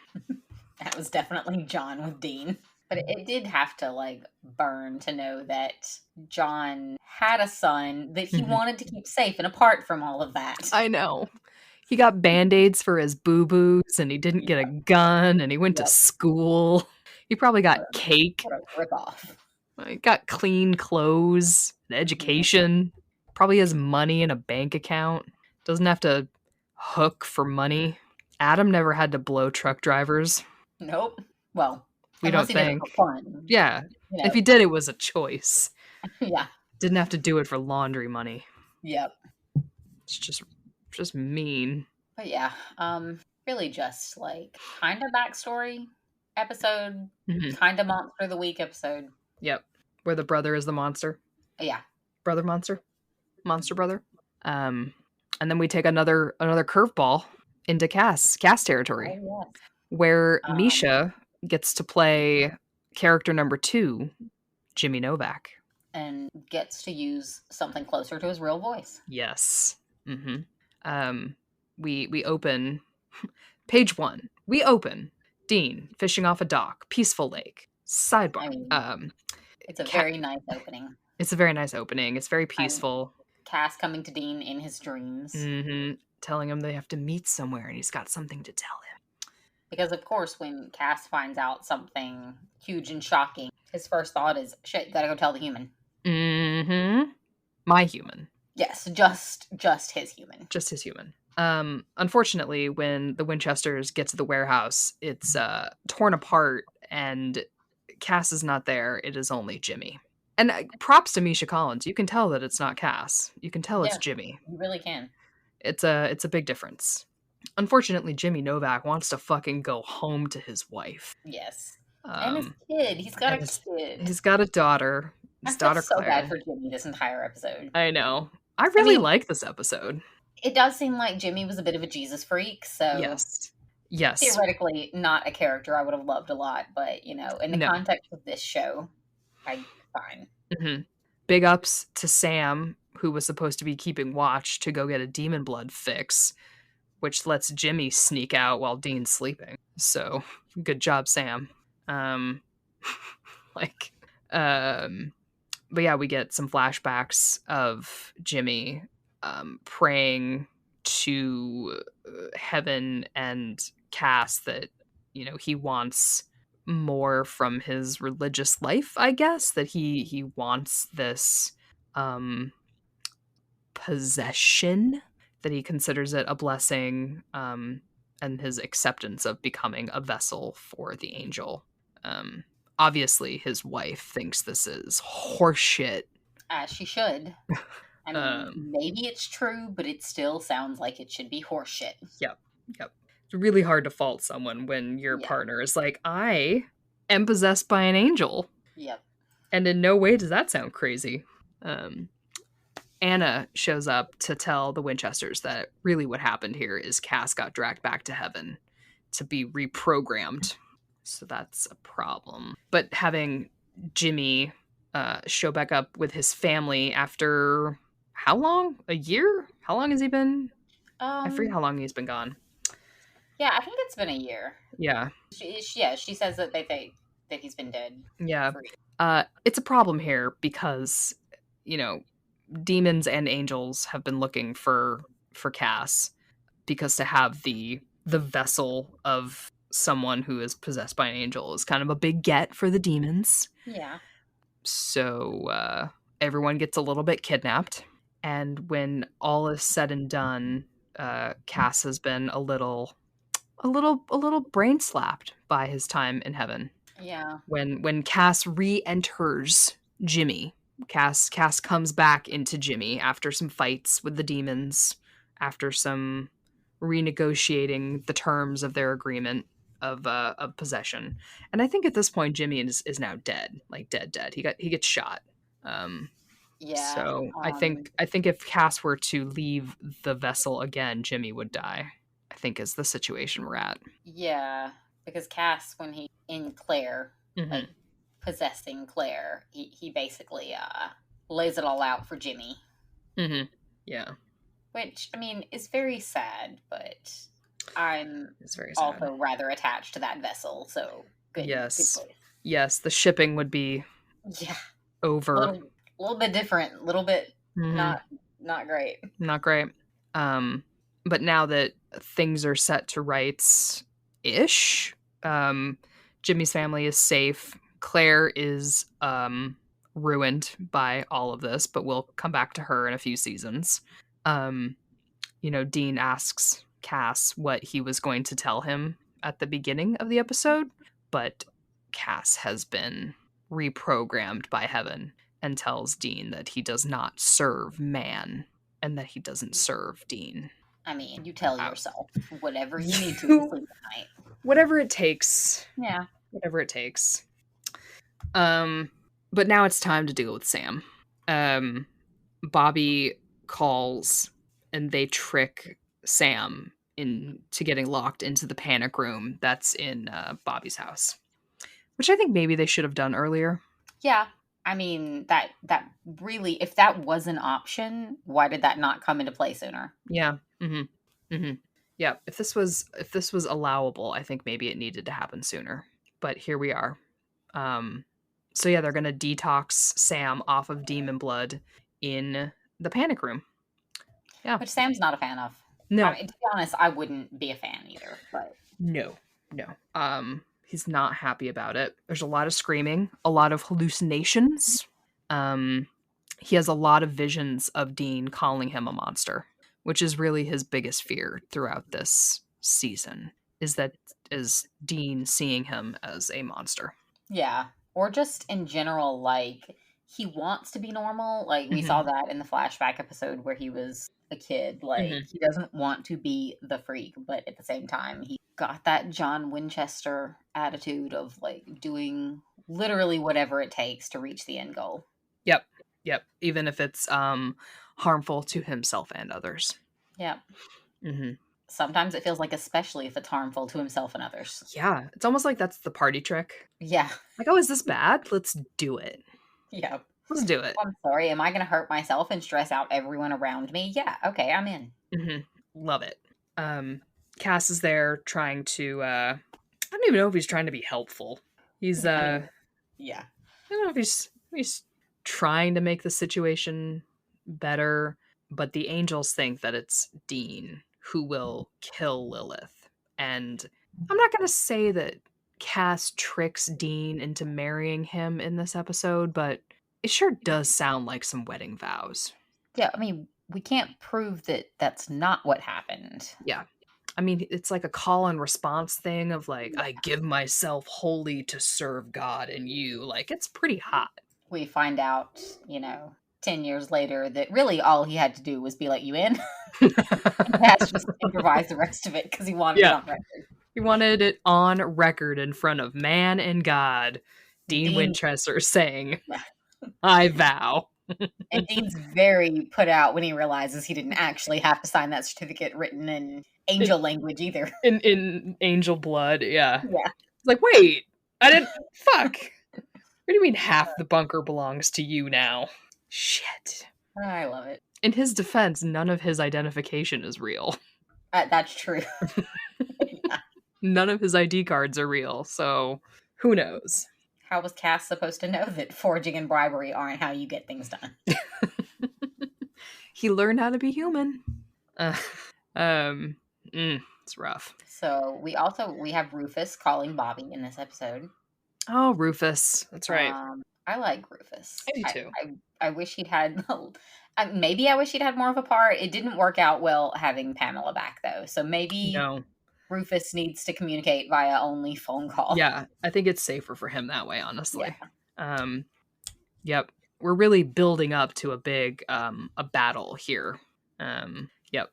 That was definitely John with Dean. But it did have to like burn to know that John had a son that he wanted to keep safe and apart from all of that. I know. He got Band-Aids for his boo-boos, and he didn't get a gun, and he went to school. He probably got cake. What a rip-off. He got clean clothes, an education. Probably has money in a bank account. Doesn't have to hook for money. Adam never had to blow truck drivers. Nope. Well, we don't think. Fun. Yeah. You know. If he did, it was a choice. Yeah. Didn't have to do it for laundry money. Yep. It's just mean. But yeah, really just like kind of backstory episode, kind of monster of the week episode. Yep. Where the brother is the monster. Yeah. Brother monster. Monster brother. And then we take another curveball into Cass territory. Oh, yes. Where Misha gets to play character number 2, Jimmy Novak. And gets to use something closer to his real voice. Yes. Mm-hmm. We open page 1. We open Dean fishing off a dock, peaceful lake. Sidebar. I mean, it's a very nice opening. It's a very nice opening. It's very peaceful. Cass coming to Dean in his dreams. Mm-hmm. Telling him they have to meet somewhere and he's got something to tell him. Because, of course, when Cass finds out something huge and shocking, his first thought is, shit, gotta go tell the human. Mm-hmm. My human. Yes, just his human. Just his human. Unfortunately, when the Winchesters get to the warehouse, it's torn apart and Cass is not there. It is only Jimmy. And props to Misha Collins. You can tell that it's not Cass. You can tell it's Jimmy. You really can. It's a big difference. Unfortunately, Jimmy Novak wants to fucking go home to his wife. Yes. And his kid. He's got a kid. He's got a daughter. His daughter so Claire. bad for Jimmy this entire episode. I know. I really like this episode. It does seem like Jimmy was a bit of a Jesus freak, so yes, theoretically not a character I would have loved a lot, but you know, in the context of this show, I'm fine. Mm-hmm. Big ups to Sam, who was supposed to be keeping watch to go get a demon blood fix, which lets Jimmy sneak out while Dean's sleeping. So good job, Sam. But yeah, we get some flashbacks of Jimmy praying to heaven and Cass that, you know, he wants more from his religious life, I guess, that he wants this possession, that he considers it a blessing, and his acceptance of becoming a vessel for the angel. Obviously, his wife thinks this is horseshit. As she should. I mean, maybe it's true, but it still sounds like it should be horseshit. Yep. It's really hard to fault someone when your partner is like, I am possessed by an angel. Yep. And in no way does that sound crazy. Anna shows up to tell the Winchesters that really what happened here is Cass got dragged back to heaven to be reprogrammed. So that's a problem. But having Jimmy show back up with his family after how long? A year? How long has he been? I forget how long he's been gone. Yeah, I think it's been a year. Yeah. She says that they think that he's been dead. Yeah. It's a problem here because, you know, demons and angels have been looking for Cass, because to have the vessel of someone who is possessed by an angel is kind of a big get for the demons. Yeah. So everyone gets a little bit kidnapped, and when all is said and done, Cass has been a little brain slapped by his time in heaven. Yeah. When Cass re-enters Jimmy, Cass comes back into Jimmy after some fights with the demons, after some renegotiating the terms of their agreement of possession. And I think at this point Jimmy is now dead, like dead. He gets shot. Um, Yeah. so I think if Cass were to leave the vessel again, Jimmy would die. I think is the situation we're at. Yeah. Because Cass, when he in Claire, Mm-hmm. like possessing Claire, he basically lays it all out for Jimmy. Mm-hmm. Yeah. Which, I mean, is very sad, but I'm It's very sad. also rather attached to that vessel, so good Yes. choice. Yes, the shipping would be Yeah. over. Little bit different, little bit Mhm. not great. Not great. But now that things are set to rights ish, Jimmy's family is safe. Claire is ruined by all of this, but we'll come back to her in a few seasons. Um, Dean asks Cass what he was going to tell him at the beginning of the episode, but Cass has been reprogrammed by heaven and tells Dean that he does not serve man and that he doesn't serve Dean. I mean, you tell Wow. yourself whatever you need to sleep at night. Whatever it takes. Yeah. Whatever it takes. But now it's time to deal with Sam. Bobby calls and they trick Sam into getting locked into the panic room that's in Bobby's house, which I think maybe they should have done earlier. Yeah. I mean, that really, if that was an option, why did that not come into play sooner? Yeah. Yeah. If this was allowable, I think maybe it needed to happen sooner. But here we are. So yeah, they're gonna detox Sam off of demon blood in the panic room. Yeah. Which Sam's not a fan of. No. I mean, to be honest, I wouldn't be a fan either, but No. He's not happy about it. There's a lot of screaming, a lot of hallucinations. He has a lot of visions of Dean calling him a monster, which is really his biggest fear throughout this season, is Dean seeing him as a monster. yeah. Or just in general, like, he wants to be normal. Like, we saw that in the flashback episode where he was a kid. Like, he doesn't want to be the freak, but at the same time, he got that John Winchester attitude of, like, doing literally whatever it takes to reach the end goal. Yep. Even if it's harmful to himself and others. Yep. Sometimes it feels like, especially if it's harmful to himself and others. Yeah. It's almost like that's the party trick. Yeah. Like, oh, is this bad? Let's do it. Yeah. Let's do it. I'm sorry. Am I going to hurt myself and stress out everyone around me? Yeah. Okay. I'm in. Love it. Cass is there trying to, I don't even know if he's trying to be helpful. He's, yeah. I don't know if he's trying to make the situation better, but the angels think that it's Dean who will kill Lilith. And I'm not going to say that Cass tricks Dean into marrying him in this episode, but it sure does sound like some wedding vows. Yeah, I mean, we can't prove that that's not what happened. Yeah. I mean, it's like a call and response thing of like, I give myself wholly to serve God and you. Like, it's pretty hot. We find out, 10 years later that really all he had to do was be like, you in? That's just improvise the rest of it because he wanted it on record. He wanted it on record in front of man and God. Dean Winchester saying, I vow. And Dean's very put out when he realizes he didn't actually have to sign that certificate written in angel language either. In angel blood, yeah. Yeah. It's like, wait, I didn't, fuck. What do you mean half the bunker belongs to you now? Shit. I love it. In his defense, none of his identification is real. That's true. Yeah. None of his ID cards are real, so who knows? How was Cass supposed to know that forging and bribery aren't how you get things done? He learned how to be human. It's rough. So we have Rufus calling Bobby in this episode. Oh, Rufus. That's right. I like Rufus. I do too. I wish he'd had, maybe I wish he'd had more of a part. It didn't work out well having Pamela back though. So maybe Rufus needs to communicate via only phone call. Yeah, I think it's safer for him that way, honestly. Yep. We're really building up to a big a battle here. Yep.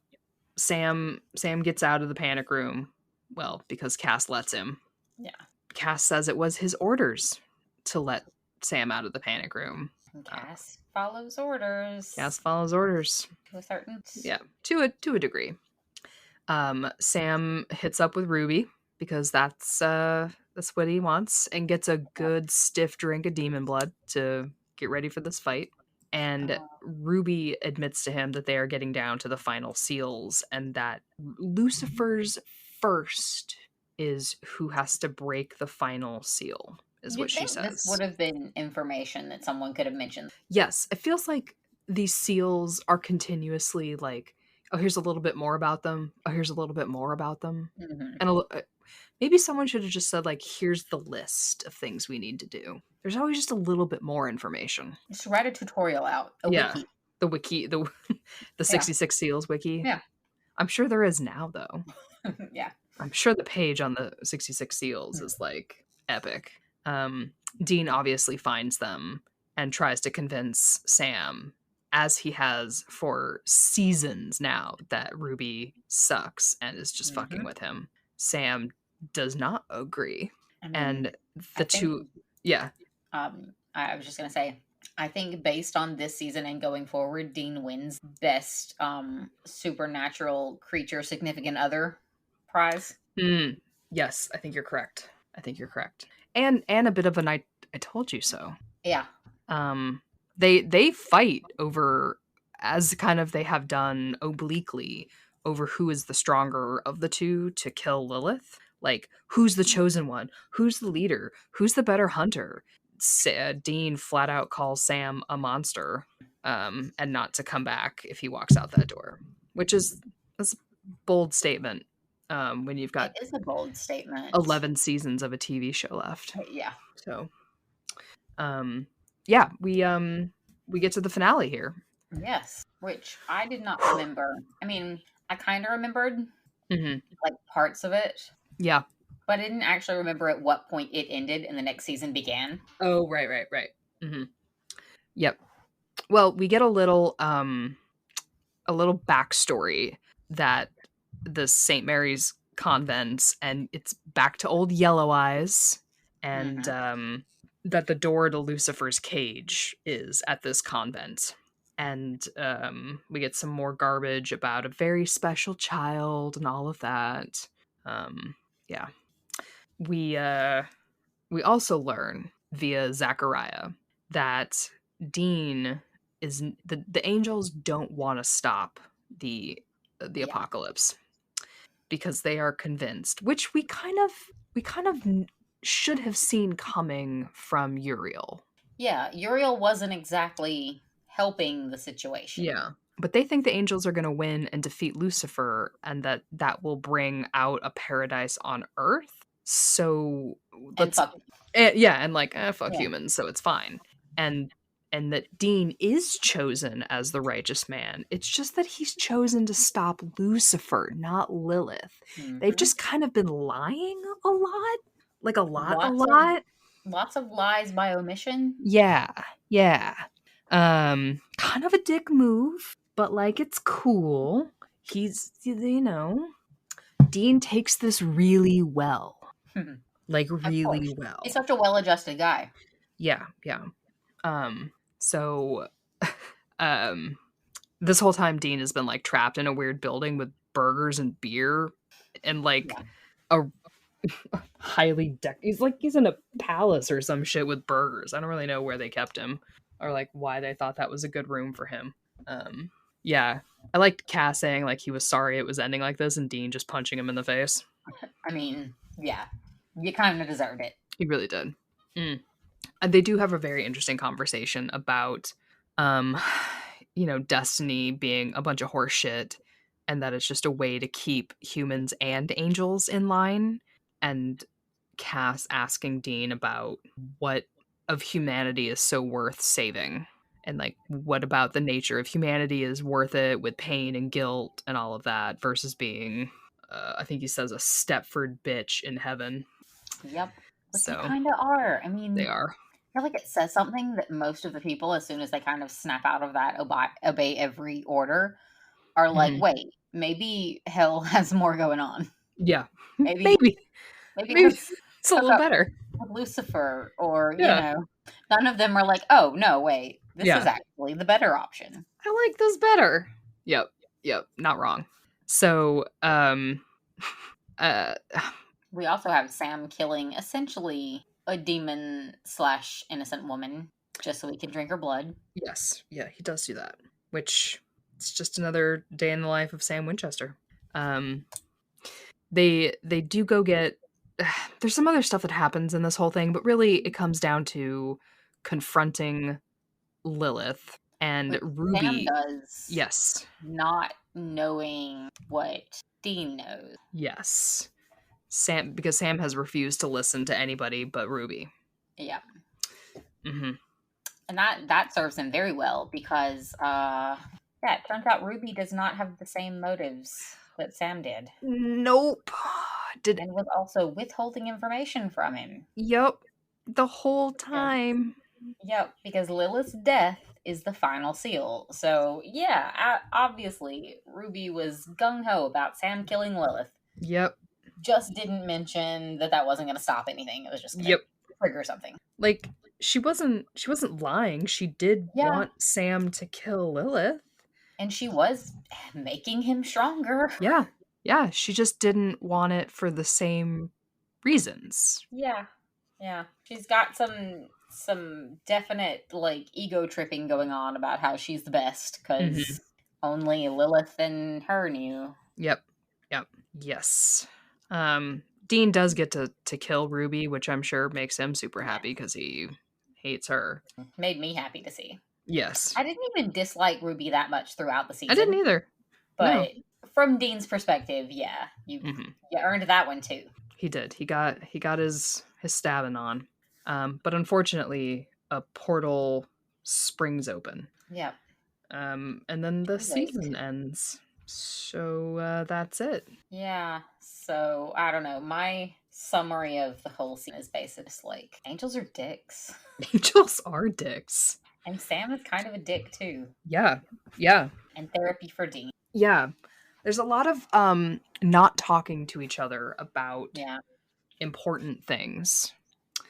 Sam gets out of the panic room. Well, because Cass lets him. Yeah. Cass says it was his orders to let Sam out of the panic room. And Cass follows orders. Cass follows orders. To a certain... Yeah, to a degree. Sam hits up with Ruby because that's what he wants, and gets a good stiff drink of demon blood to get ready for this fight. And Ruby admits to him that they are getting down to the final seals, and that Lucifer's first is who has to break the final seal, is what she says. This would have been information that someone could have mentioned. Yes, it feels like these seals are continuously like, oh, here's a little bit more about them. Oh, here's a little bit more about them. Mm-hmm. And maybe someone should have just said, like, here's the list of things we need to do. There's always just a little bit more information. Just write a tutorial out. Wiki. The wiki, the 66 Seals wiki. Yeah. I'm sure there is now, though. Yeah. I'm sure the page on the 66 Seals is, like, epic. Dean obviously finds them and tries to convince Sam, as he has for seasons now, that Ruby sucks and is just fucking with him. Sam does not agree. And the two... Yeah. I was just going to say, I think based on this season and going forward, Dean wins best supernatural creature significant other prize. Yes, I think you're correct. And a bit of an I told you so. Yeah. They fight over, as kind of they have done obliquely, over who is the stronger of the two to kill Lilith. Like, who's the chosen one? Who's the leader? Who's the better hunter? Dean flat out calls Sam a monster, and not to come back if he walks out that door, which is a bold statement. When you've got, it is a bold statement, 11 seasons of a TV show left. Yeah. So, yeah, we get to the finale here. Yes, which I did not remember. I mean, I kind of remembered like parts of it. Yeah. But I didn't actually remember at what point it ended and the next season began. Oh, right. Mm-hmm. Yep. Well, we get a little backstory that the St. Mary's convent, and it's back to old Yellow Eyes, and that the door to Lucifer's cage is at this convent. And we get some more garbage about a very special child and all of that. Yeah. We also learn via Zachariah that Dean is the angels don't want to stop the apocalypse, because they are convinced, which we kind of should have seen coming from Uriel. Yeah, Uriel wasn't exactly helping the situation. Yeah. But they think the angels are going to win and defeat Lucifer, and that will bring out a paradise on Earth. So let's fuck humans, so it's fine. And that Dean is chosen as the righteous man. It's just that he's chosen to stop Lucifer, not Lilith. They've just kind of been lying a lot. Like a lot. Lots of lies by omission. Yeah. Kind of a dick move, but like it's cool. He's, Dean takes this really well. Like really well. He's such a well-adjusted guy. Yeah. So this whole time Dean has been like trapped in a weird building with burgers and beer and like a highly he's in a palace or some shit with burgers. I don't really know where they kept him or like why they thought that was a good room for him. Yeah. I liked Cass saying like he was sorry it was ending like this, and Dean just punching him in the face. I mean, yeah. You kind of deserved it. He really did. And they do have a very interesting conversation about, destiny being a bunch of horse shit, and that it's just a way to keep humans and angels in line. And Cass asking Dean about what of humanity is so worth saving, and like what about the nature of humanity is worth it with pain and guilt and all of that versus being I think he says a Stepford bitch in heaven. Yep. But So they kind of are. I mean, they are. I feel like it says something that most of the people, as soon as they kind of snap out of that obey every order, are like, wait, maybe hell has more going on. Yeah. Maybe Maybe let's it's a hook little up better. with Lucifer, or Yeah. none of them are like, oh no, wait, this is Yeah. actually the better option. I like this better. Yep. Not wrong. So, uh, We also have Sam killing essentially a demon / innocent woman just so he can drink her blood. yes. Yeah, he does do that. Which, it's just another day in the life of Sam Winchester. They do go get there's some other stuff that happens in this whole thing, but really it comes down to confronting Lilith and Which Sam Ruby. does, Yes. not knowing what Dean knows. Yes. Because Sam has refused to listen to anybody but Ruby. Yeah. Mm-hmm. And that serves him very well because it turns out Ruby does not have the same motives that Sam did. Nope. And was also withholding information from him. Yep. The whole time. Yep, because Lilith's death is the final seal. So, yeah, obviously, Ruby was gung-ho about Sam killing Lilith. Yep. Just didn't mention that wasn't going to stop anything. It was just going to trigger something. Like, she wasn't lying. She did want Sam to kill Lilith. And she was making him stronger. Yeah. Yeah, she just didn't want it for the same reasons. Yeah. Yeah. She's got some definite, like, ego tripping going on about how she's the best, because only Lilith and her knew. Yep. Yes. Dean does get to kill Ruby, which I'm sure makes him super happy because he hates her. Made me happy to see. Yes. I didn't even dislike Ruby that much throughout the season. I didn't either. But from Dean's perspective, you earned that one too. He did. He got his stabbing on. But unfortunately, a portal springs open. Yep. And then the season ends. So that's it. Yeah. So I don't know. My summary of the whole scene is basically like, angels are dicks. Angels are dicks. And Sam is kind of a dick too. Yeah. And therapy for Dean. Yeah. There's a lot of not talking to each other about important things.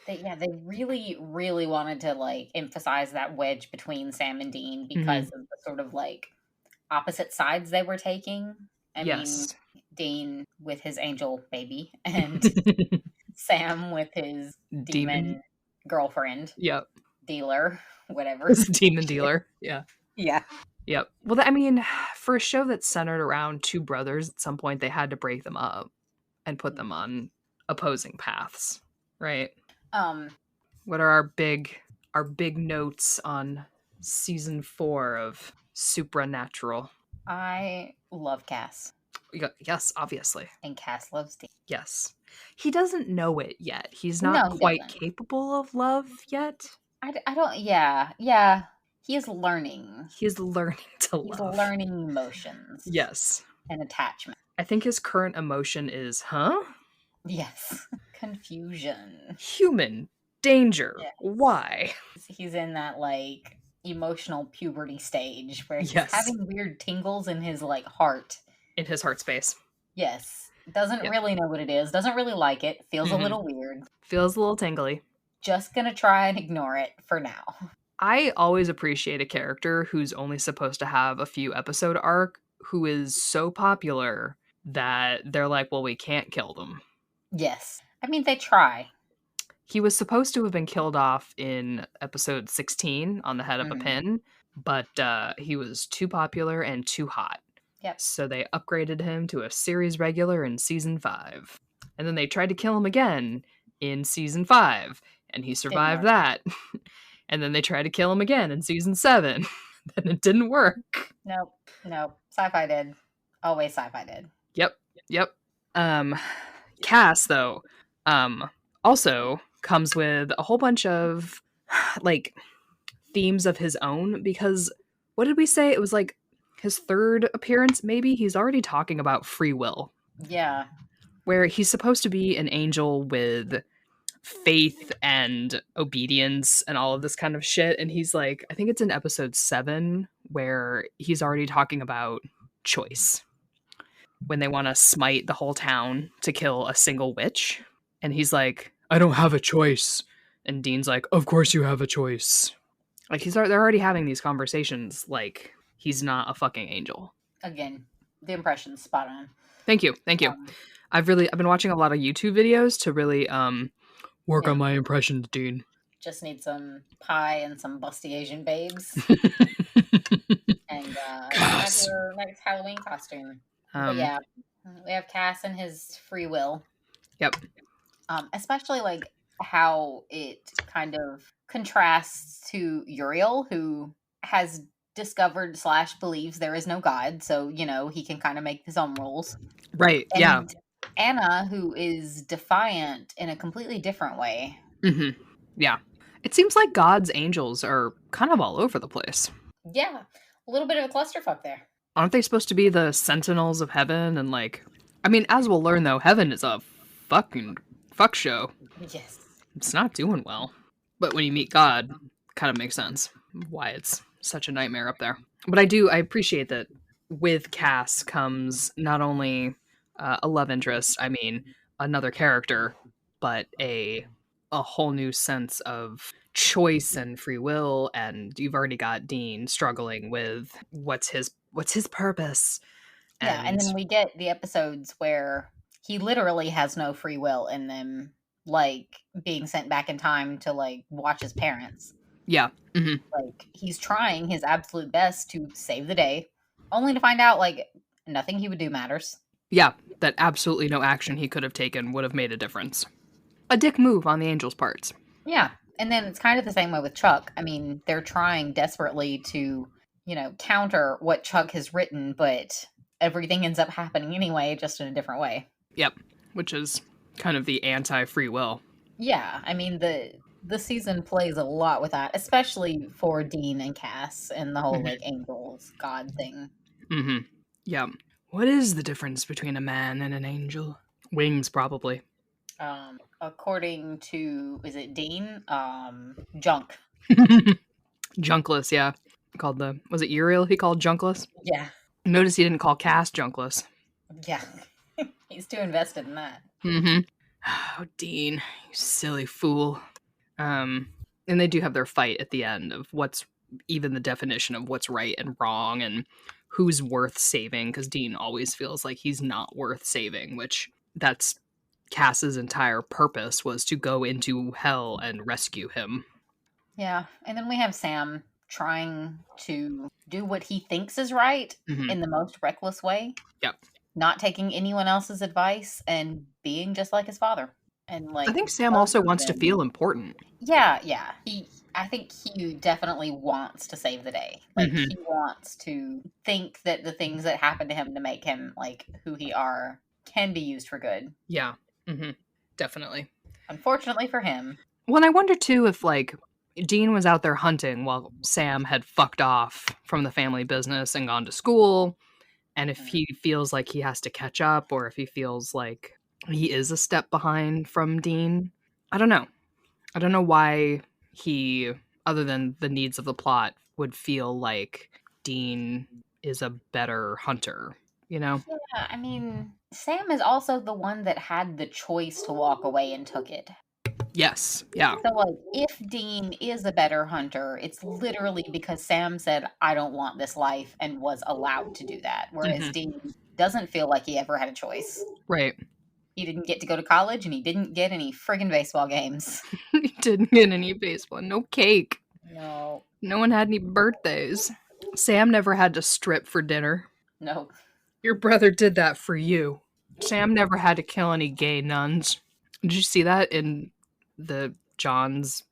They really, really wanted to like emphasize that wedge between Sam and Dean because of the sort of like opposite sides they were taking. I mean, Dean with his angel baby and Sam with his demon girlfriend. Yep. Dealer, whatever. It's a demon dealer. Yeah. Yeah. Yep. Well, I mean, for a show that's centered around two brothers, at some point they had to break them up and put them on opposing paths, right? What are our big notes on season 4 of Supernatural? I love Cass. Yes, obviously. And Cass loves Dean. Yes. He doesn't know it yet. He's not quite capable of love yet. I don't, yeah. He is learning. He's learning to love. He's learning emotions. Yes. And attachment. I think his current emotion is, Yes. Confusion. Human. Danger. Yes. Why? He's in that, like, emotional puberty stage where he's having weird tingles in his, like, heart. In his heart space. Yes. Doesn't really know what it is. Doesn't really like it. Feels a little weird. Feels a little tingly. Just gonna try and ignore it for now. I always appreciate a character who's only supposed to have a few episode arc who is so popular that they're like, well, we can't kill them. Yes. I mean, they try. He was supposed to have been killed off in episode 16 on the head of a pin, but he was too popular and too hot. Yep. So they upgraded him to a series regular in season 5. And then they tried to kill him again in season 5, and he survived that. And then they tried to kill him again in season 7. Then it didn't work. Nope. Sci-fi did. Always sci-fi did. Yep. Cass, though, also comes with a whole bunch of, like, themes of his own, because what did we say? It was, like, his third appearance, maybe? He's already talking about free will. Yeah. Where he's supposed to be an angel with faith and obedience and all of this kind of shit. And he's like, I think it's in episode 7 where he's already talking about choice when they want to smite the whole town to kill a single witch. And he's like, I don't have a choice. And Dean's like, of course you have a choice. Like they're already having these conversations like he's not a fucking angel. Again, the impression's spot on. Thank you. I've been watching a lot of YouTube videos to really work on my impressions, Dean. Just need some pie and some busty Asian babes. And have your next Halloween costume. But yeah, we have Cass and his free will. Yep. Especially like how it kind of contrasts to Uriel, who has discovered / believes there is no God, so he can kind of make his own rules. Right. And yeah. Anna, who is defiant in a completely different way. Mm-hmm. Yeah. It seems like God's angels are kind of all over the place. Yeah. A little bit of a clusterfuck there. Aren't they supposed to be the sentinels of heaven? And as we'll learn though, heaven is a fucking fuck show. Yes. It's not doing well. But when you meet God, kind of makes sense why it's such a nightmare up there. But I appreciate that with Cass comes not only a love interest, another character, but a whole new sense of choice and free will. And you've already got Dean struggling with what's his purpose. And then we get the episodes where he literally has no free will in them, like being sent back in time to like watch his parents. Yeah. Mm-hmm. Like he's trying his absolute best to save the day, only to find out like nothing he would do matters. Yeah, that absolutely no action he could have taken would have made a difference. A dick move on the angels' parts. Yeah, and then it's kind of the same way with Chuck. They're trying desperately to, counter what Chuck has written, but everything ends up happening anyway, just in a different way. Yep, which is kind of the anti-free will. Yeah, the season plays a lot with that, especially for Dean and Cass and the whole like angels God thing. Mm-hmm. Yeah. What is the difference between a man and an angel? Wings, probably. According to, is it Dean? Junk. Junkless, yeah. Was it Uriel he called Junkless? Yeah. Notice he didn't call Cass Junkless. Yeah. He's too invested in that. Mm-hmm. Oh, Dean, you silly fool. And they do have their fight at the end of what's even the definition of what's right and wrong and who's worth saving, because Dean always feels like he's not worth saving, which that's Cass's entire purpose, was to go into hell and rescue him. Yeah, and then we have Sam trying to do what he thinks is right in the most reckless way. Yep. Not taking anyone else's advice and being just like his father. And like, I think Sam also wants to feel important. Yeah. I think he definitely wants to save the day. Like he wants to think that the things that happen to him to make him like who he are can be used for good. Yeah. Mm-hmm. Definitely. Unfortunately for him. Well, and I wonder too if like Dean was out there hunting while Sam had fucked off from the family business and gone to school, and if he feels like he has to catch up, or if he feels like he is a step behind from Dean. I don't know why he, other than the needs of the plot, would feel like Dean is a better hunter, Yeah, Sam is also the one that had the choice to walk away and took it. Yes, yeah. So, like, if Dean is a better hunter, it's literally because Sam said, I don't want this life, and was allowed to do that. Whereas Dean doesn't feel like he ever had a choice. Right. He didn't get to go to college, and he didn't get any friggin' baseball games. He didn't get any baseball. No cake. No. No one had any birthdays. Sam never had to strip for dinner. No. Your brother did that for you. Sam never had to kill any gay nuns. Did you see that in the John's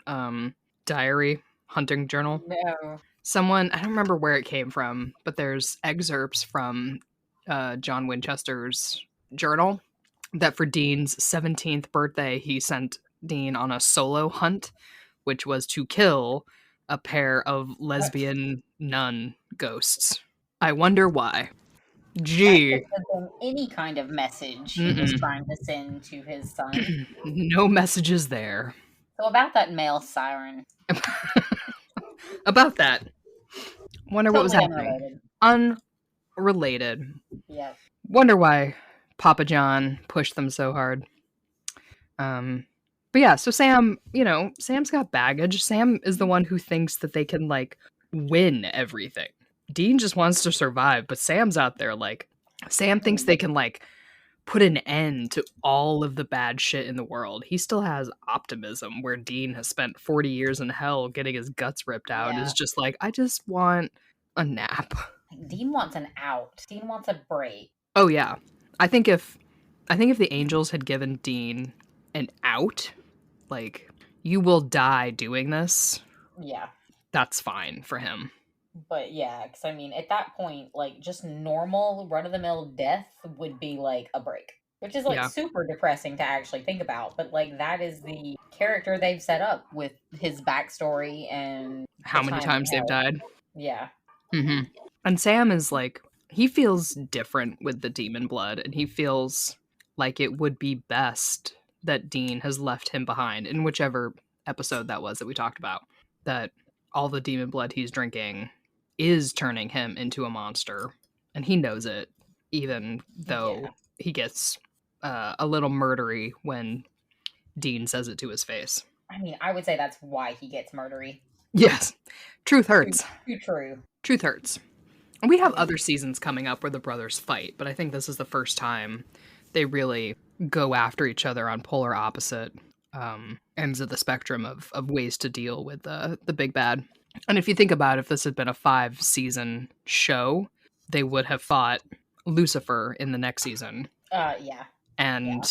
diary hunting journal? No. Someone, I don't remember where it came from, but there's excerpts from John Winchester's journal that for Dean's 17th birthday, he sent Dean on a solo hunt, which was to kill a pair of lesbian nun ghosts. I wonder why. Gee. That could have been any kind of message he was trying to send to his son. No messages there. So about that male siren. About that. Wonder what was happening. Unrelated. Yeah. Wonder why Papa John pushed them so hard. But yeah, so Sam, Sam's got baggage. Sam is the one who thinks that they can, like, win everything. Dean just wants to survive, but Sam's out there, like, Sam thinks they can, like, put an end to all of the bad shit in the world. He still has optimism, where Dean has spent 40 years in hell getting his guts ripped out. Yeah. Is just like, I just want a nap. Dean wants an out. Dean wants a break. Oh yeah. I think if the angels had given Dean an out, like, you will die doing this. Yeah. That's fine for him. But yeah, because I mean, at that point, like, just normal run-of-the-mill death would be like a break, which is like super depressing to actually think about. But like, that is the character they've set up with his backstory and how many times they've died. Yeah. Mm-hmm. And Sam is like, he feels different with the demon blood, and he feels like it would be best that Dean has left him behind in whichever episode that was that we talked about, that all the demon blood he's drinking is turning him into a monster, and he knows it, even though he gets a little murdery when Dean says it to his face. I mean, I would say that's why he gets murdery. Yes. Truth hurts. Too true. Truth hurts. And we have other seasons coming up where the brothers fight, but I think this is the first time they really go after each other on polar opposite ends of the spectrum of ways to deal with the big bad. And if you think about it, if this had been a 5-season show, they would have fought Lucifer in the next season. Yeah. And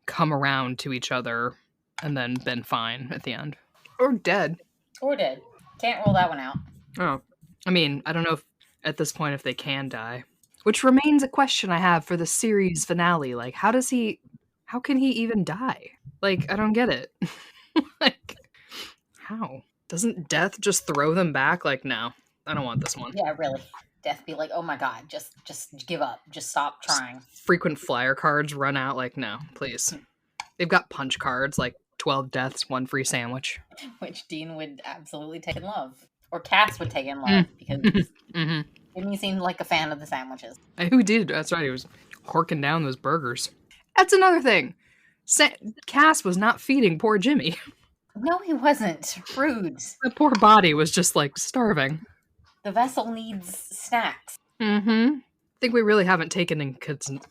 come around to each other and then been fine at the end. Or dead. Can't rule that one out. Oh. I mean, I don't know if at this point if they can die. Which remains a question I have for the series finale. Like, how can he even die? Like, I don't get it. Like, how? Doesn't death just throw them back? Like, no, I don't want this one. Yeah, really. Death be like, oh my god, just give up. Just stop trying. Frequent flyer cards run out. Like, no, please. They've got punch cards, like 12 deaths, 1 free sandwich. Which Dean would absolutely take in love. Or Cass would take in love, because Jimmy seemed like a fan of the sandwiches. Who did? That's right, he was horking down those burgers. That's another thing. Cass was not feeding poor Jimmy. No, he wasn't. Rude. The poor body was just, like, starving. The vessel needs snacks. I think we really haven't taken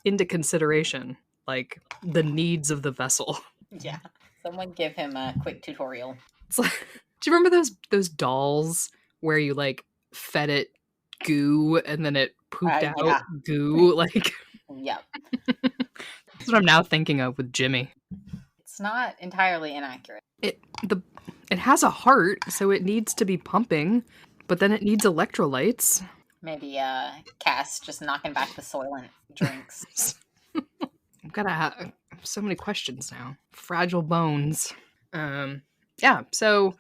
into consideration, like, the needs of the vessel. Yeah. Someone give him a quick tutorial. It's like, do you remember those dolls where you, like, fed it goo and then it pooped out goo? Like, yep. That's what I'm now thinking of with Jimmy. It's not entirely inaccurate. It has a heart, so it needs to be pumping, but then it needs electrolytes. Maybe Cass just knocking back the Soylent drinks. I've got to have so many questions now. Fragile bones. Yeah, so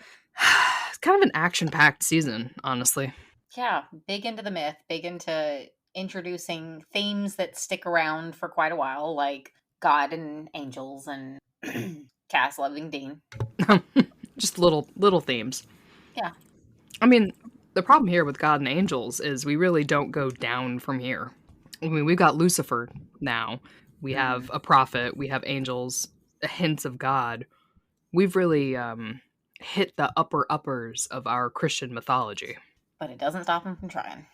it's kind of an action-packed season, honestly. Yeah, big into the myth, big into introducing themes that stick around for quite a while, like God and angels and Cass loving Dean. Just little themes. Yeah. I mean, the problem here with God and angels is we really don't go down from here. I mean, we've got Lucifer now. We have a prophet. We have angels, hints of God. We've really hit the uppers of our Christian mythology. But it doesn't stop them from trying.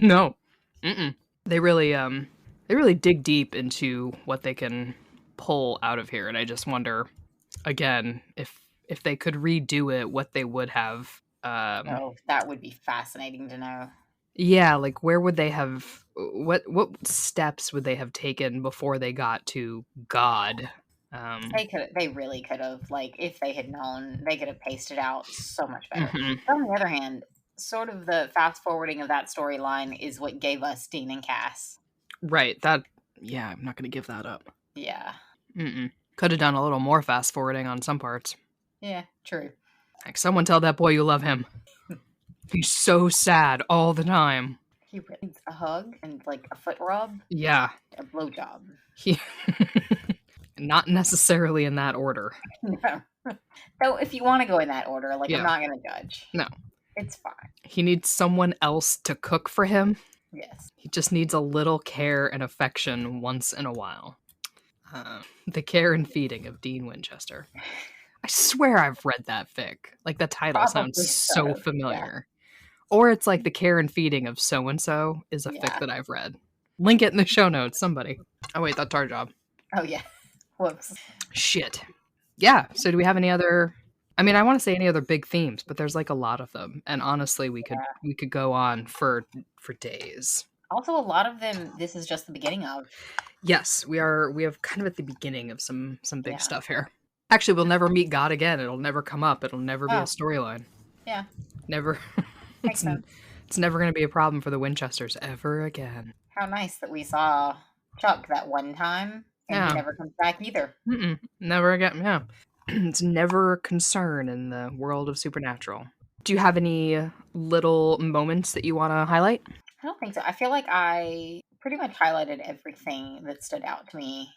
No. They really dig deep into what they can pull out of here, and I just wonder, again, if they could redo it, what they would have. That would be fascinating to know. Yeah, like where would they have? What steps would they have taken before they got to God? They really could have. Like, if they had known, they could have paced it out so much better. On the other hand, sort of the fast forwarding of that storyline is what gave us Dean and Cass. Right. I'm not going to give that up. Yeah. Could have done a little more fast forwarding on some parts. Yeah, true. Like, someone tell that boy you love him. He's so sad all the time. He really needs a hug and like a foot rub. Yeah. A blowjob. Not necessarily in that order. No. So if you want to go in that order, like, Yeah. I'm not going to judge. No. It's fine. He needs someone else to cook for him. Yes. He just needs a little care and affection once in a while. The Care and Feeding of Dean Winchester. I swear I've read that fic. Like, the title Probably sounds so so, familiar. Yeah. Or it's like The Care and Feeding of So-and-so is a fic that I've read. Link it in the show notes, somebody. Oh, wait, that's our job. Oh, yeah. Whoops. Shit. Yeah, so do we have any other... I mean, I want to say any other big themes, but there's like a lot of them. And honestly, we could go on for days. Also, a lot of them, this is just the beginning of. Yes, we have kind of at the beginning of some big stuff here. Actually, we'll never meet God again. It'll never come up. It'll never be a storyline. Yeah. Never. Makes sense. It's never going to be a problem for the Winchesters ever again. How nice that we saw Chuck that one time, and he never comes back either. Never again, yeah. It's never a concern in the world of Supernatural. Do you have any little moments that you want to highlight? I don't think so. I feel like I pretty much highlighted everything that stood out to me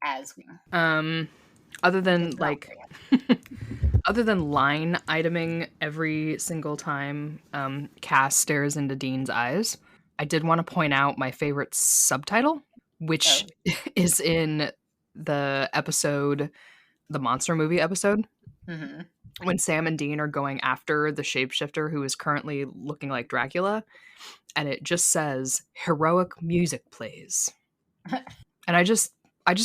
as we... Other than like... Other than line iteming every single time Cass stares into Dean's eyes, I did want to point out my favorite subtitle, which is in the episode... the monster movie episode, when Sam and Dean are going after the shapeshifter who is currently looking like Dracula, and it just says heroic music plays. And I just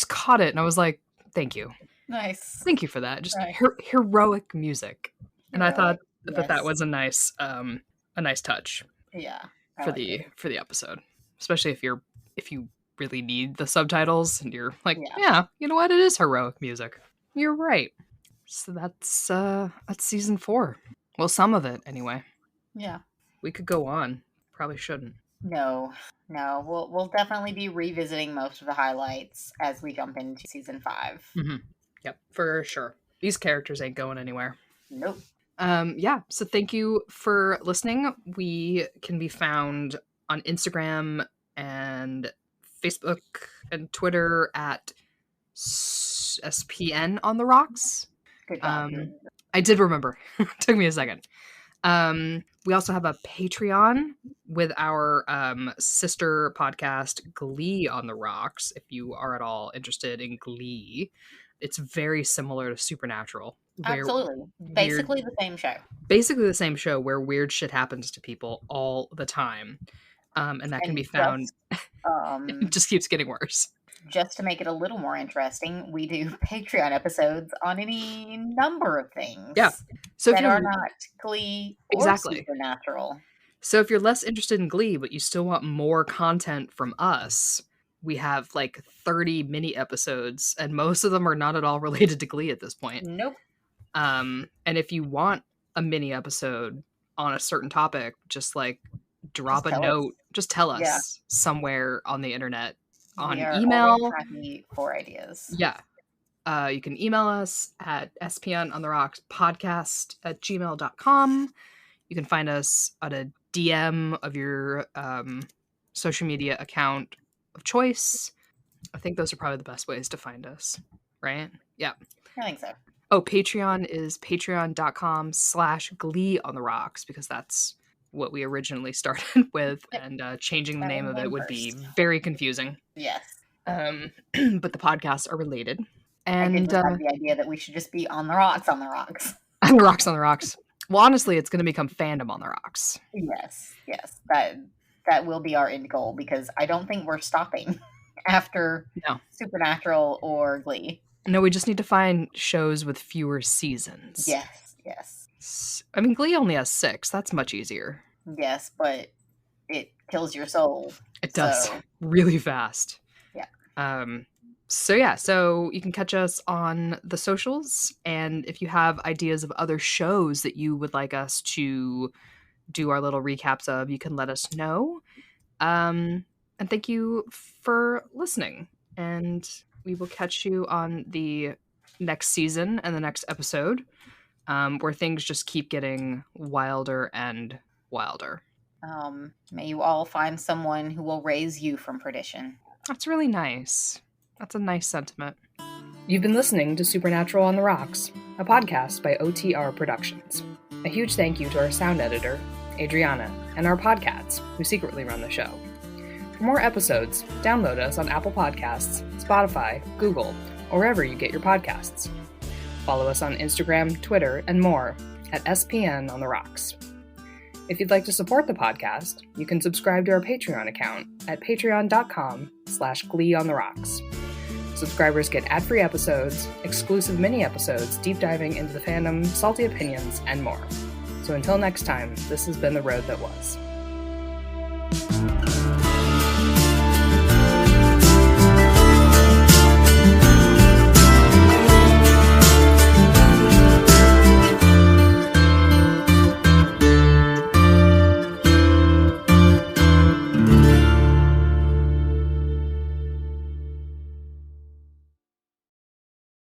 caught it and I was like, thank you. Nice. Thank you for that. Just heroic music. And I thought that was a nice touch. Yeah. For the episode. Especially if you really need the subtitles and you're like, yeah, you know what? It is heroic music. You're right. So that's season 4. Well, some of it anyway. Yeah. We could go on. Probably shouldn't. No. We'll definitely be revisiting most of the highlights as we jump into season 5. Mm-hmm. Yep, for sure. These characters ain't going anywhere. Nope. Yeah. So thank you for listening. We can be found on Instagram and Facebook and Twitter at SPN on the Rocks. Good job. I did remember. Took me a second. We also have a Patreon with our sister podcast, Glee on the Rocks. If you are at all interested in Glee, it's very similar to Supernatural. Absolutely. Basically the same show. Basically the same show where weird shit happens to people all the time. And that can be found. It just keeps getting worse. Just to make it a little more interesting, we do Patreon episodes on any number of things. Yeah. So that are not Glee or Supernatural. So if you're less interested in Glee, but you still want more content from us, we have like 30 mini episodes, and most of them are not at all related to Glee at this point. Nope. And if you want a mini episode on a certain topic, just like drop a note. Just tell us somewhere on the internet. On email. Happy for ideas. Yeah. You can email us at spnontherockspodcast@gmail.com. You can find us at a DM of your social media account of choice. I think those are probably the best ways to find us, right? Yeah. I think so. Oh, Patreon is patreon.com/gleeontherocks, because that's what we originally started with, and changing the name of it would be very confusing. Yes. But the podcasts are related. And I did have the idea that we should just be on the rocks. On the rocks. Well, honestly, it's going to become Fandom on the Rocks. Yes. That will be our end goal, because I don't think we're stopping after Supernatural or Glee. No, we just need to find shows with fewer seasons. Yes. I mean, Glee only has 6. That's much easier. Yes, but it kills your soul. It does really fast. Yeah. So you can catch us on the socials, and if you have ideas of other shows that you would like us to do our little recaps of, you can let us know. And thank you for listening, and we will catch you on the next season and the next episode, where things just keep getting wilder and wilder. May you all find someone who will raise you from perdition. That's really nice. That's a nice sentiment. You've been listening to Supernatural on the Rocks, a podcast by OTR Productions. A huge thank you to our sound editor, Adriana, and our podcasts, who secretly run the show. For more episodes, download us on Apple Podcasts, Spotify, Google, or wherever you get your podcasts. Follow us on Instagram, Twitter, and more at SPN on the Rocks. If you'd like to support the podcast, you can subscribe to our Patreon account at patreon.com/GleeOnTheRocks. Subscribers get ad-free episodes, exclusive mini-episodes deep diving into the fandom, salty opinions, and more. So until next time, this has been The Road That Was.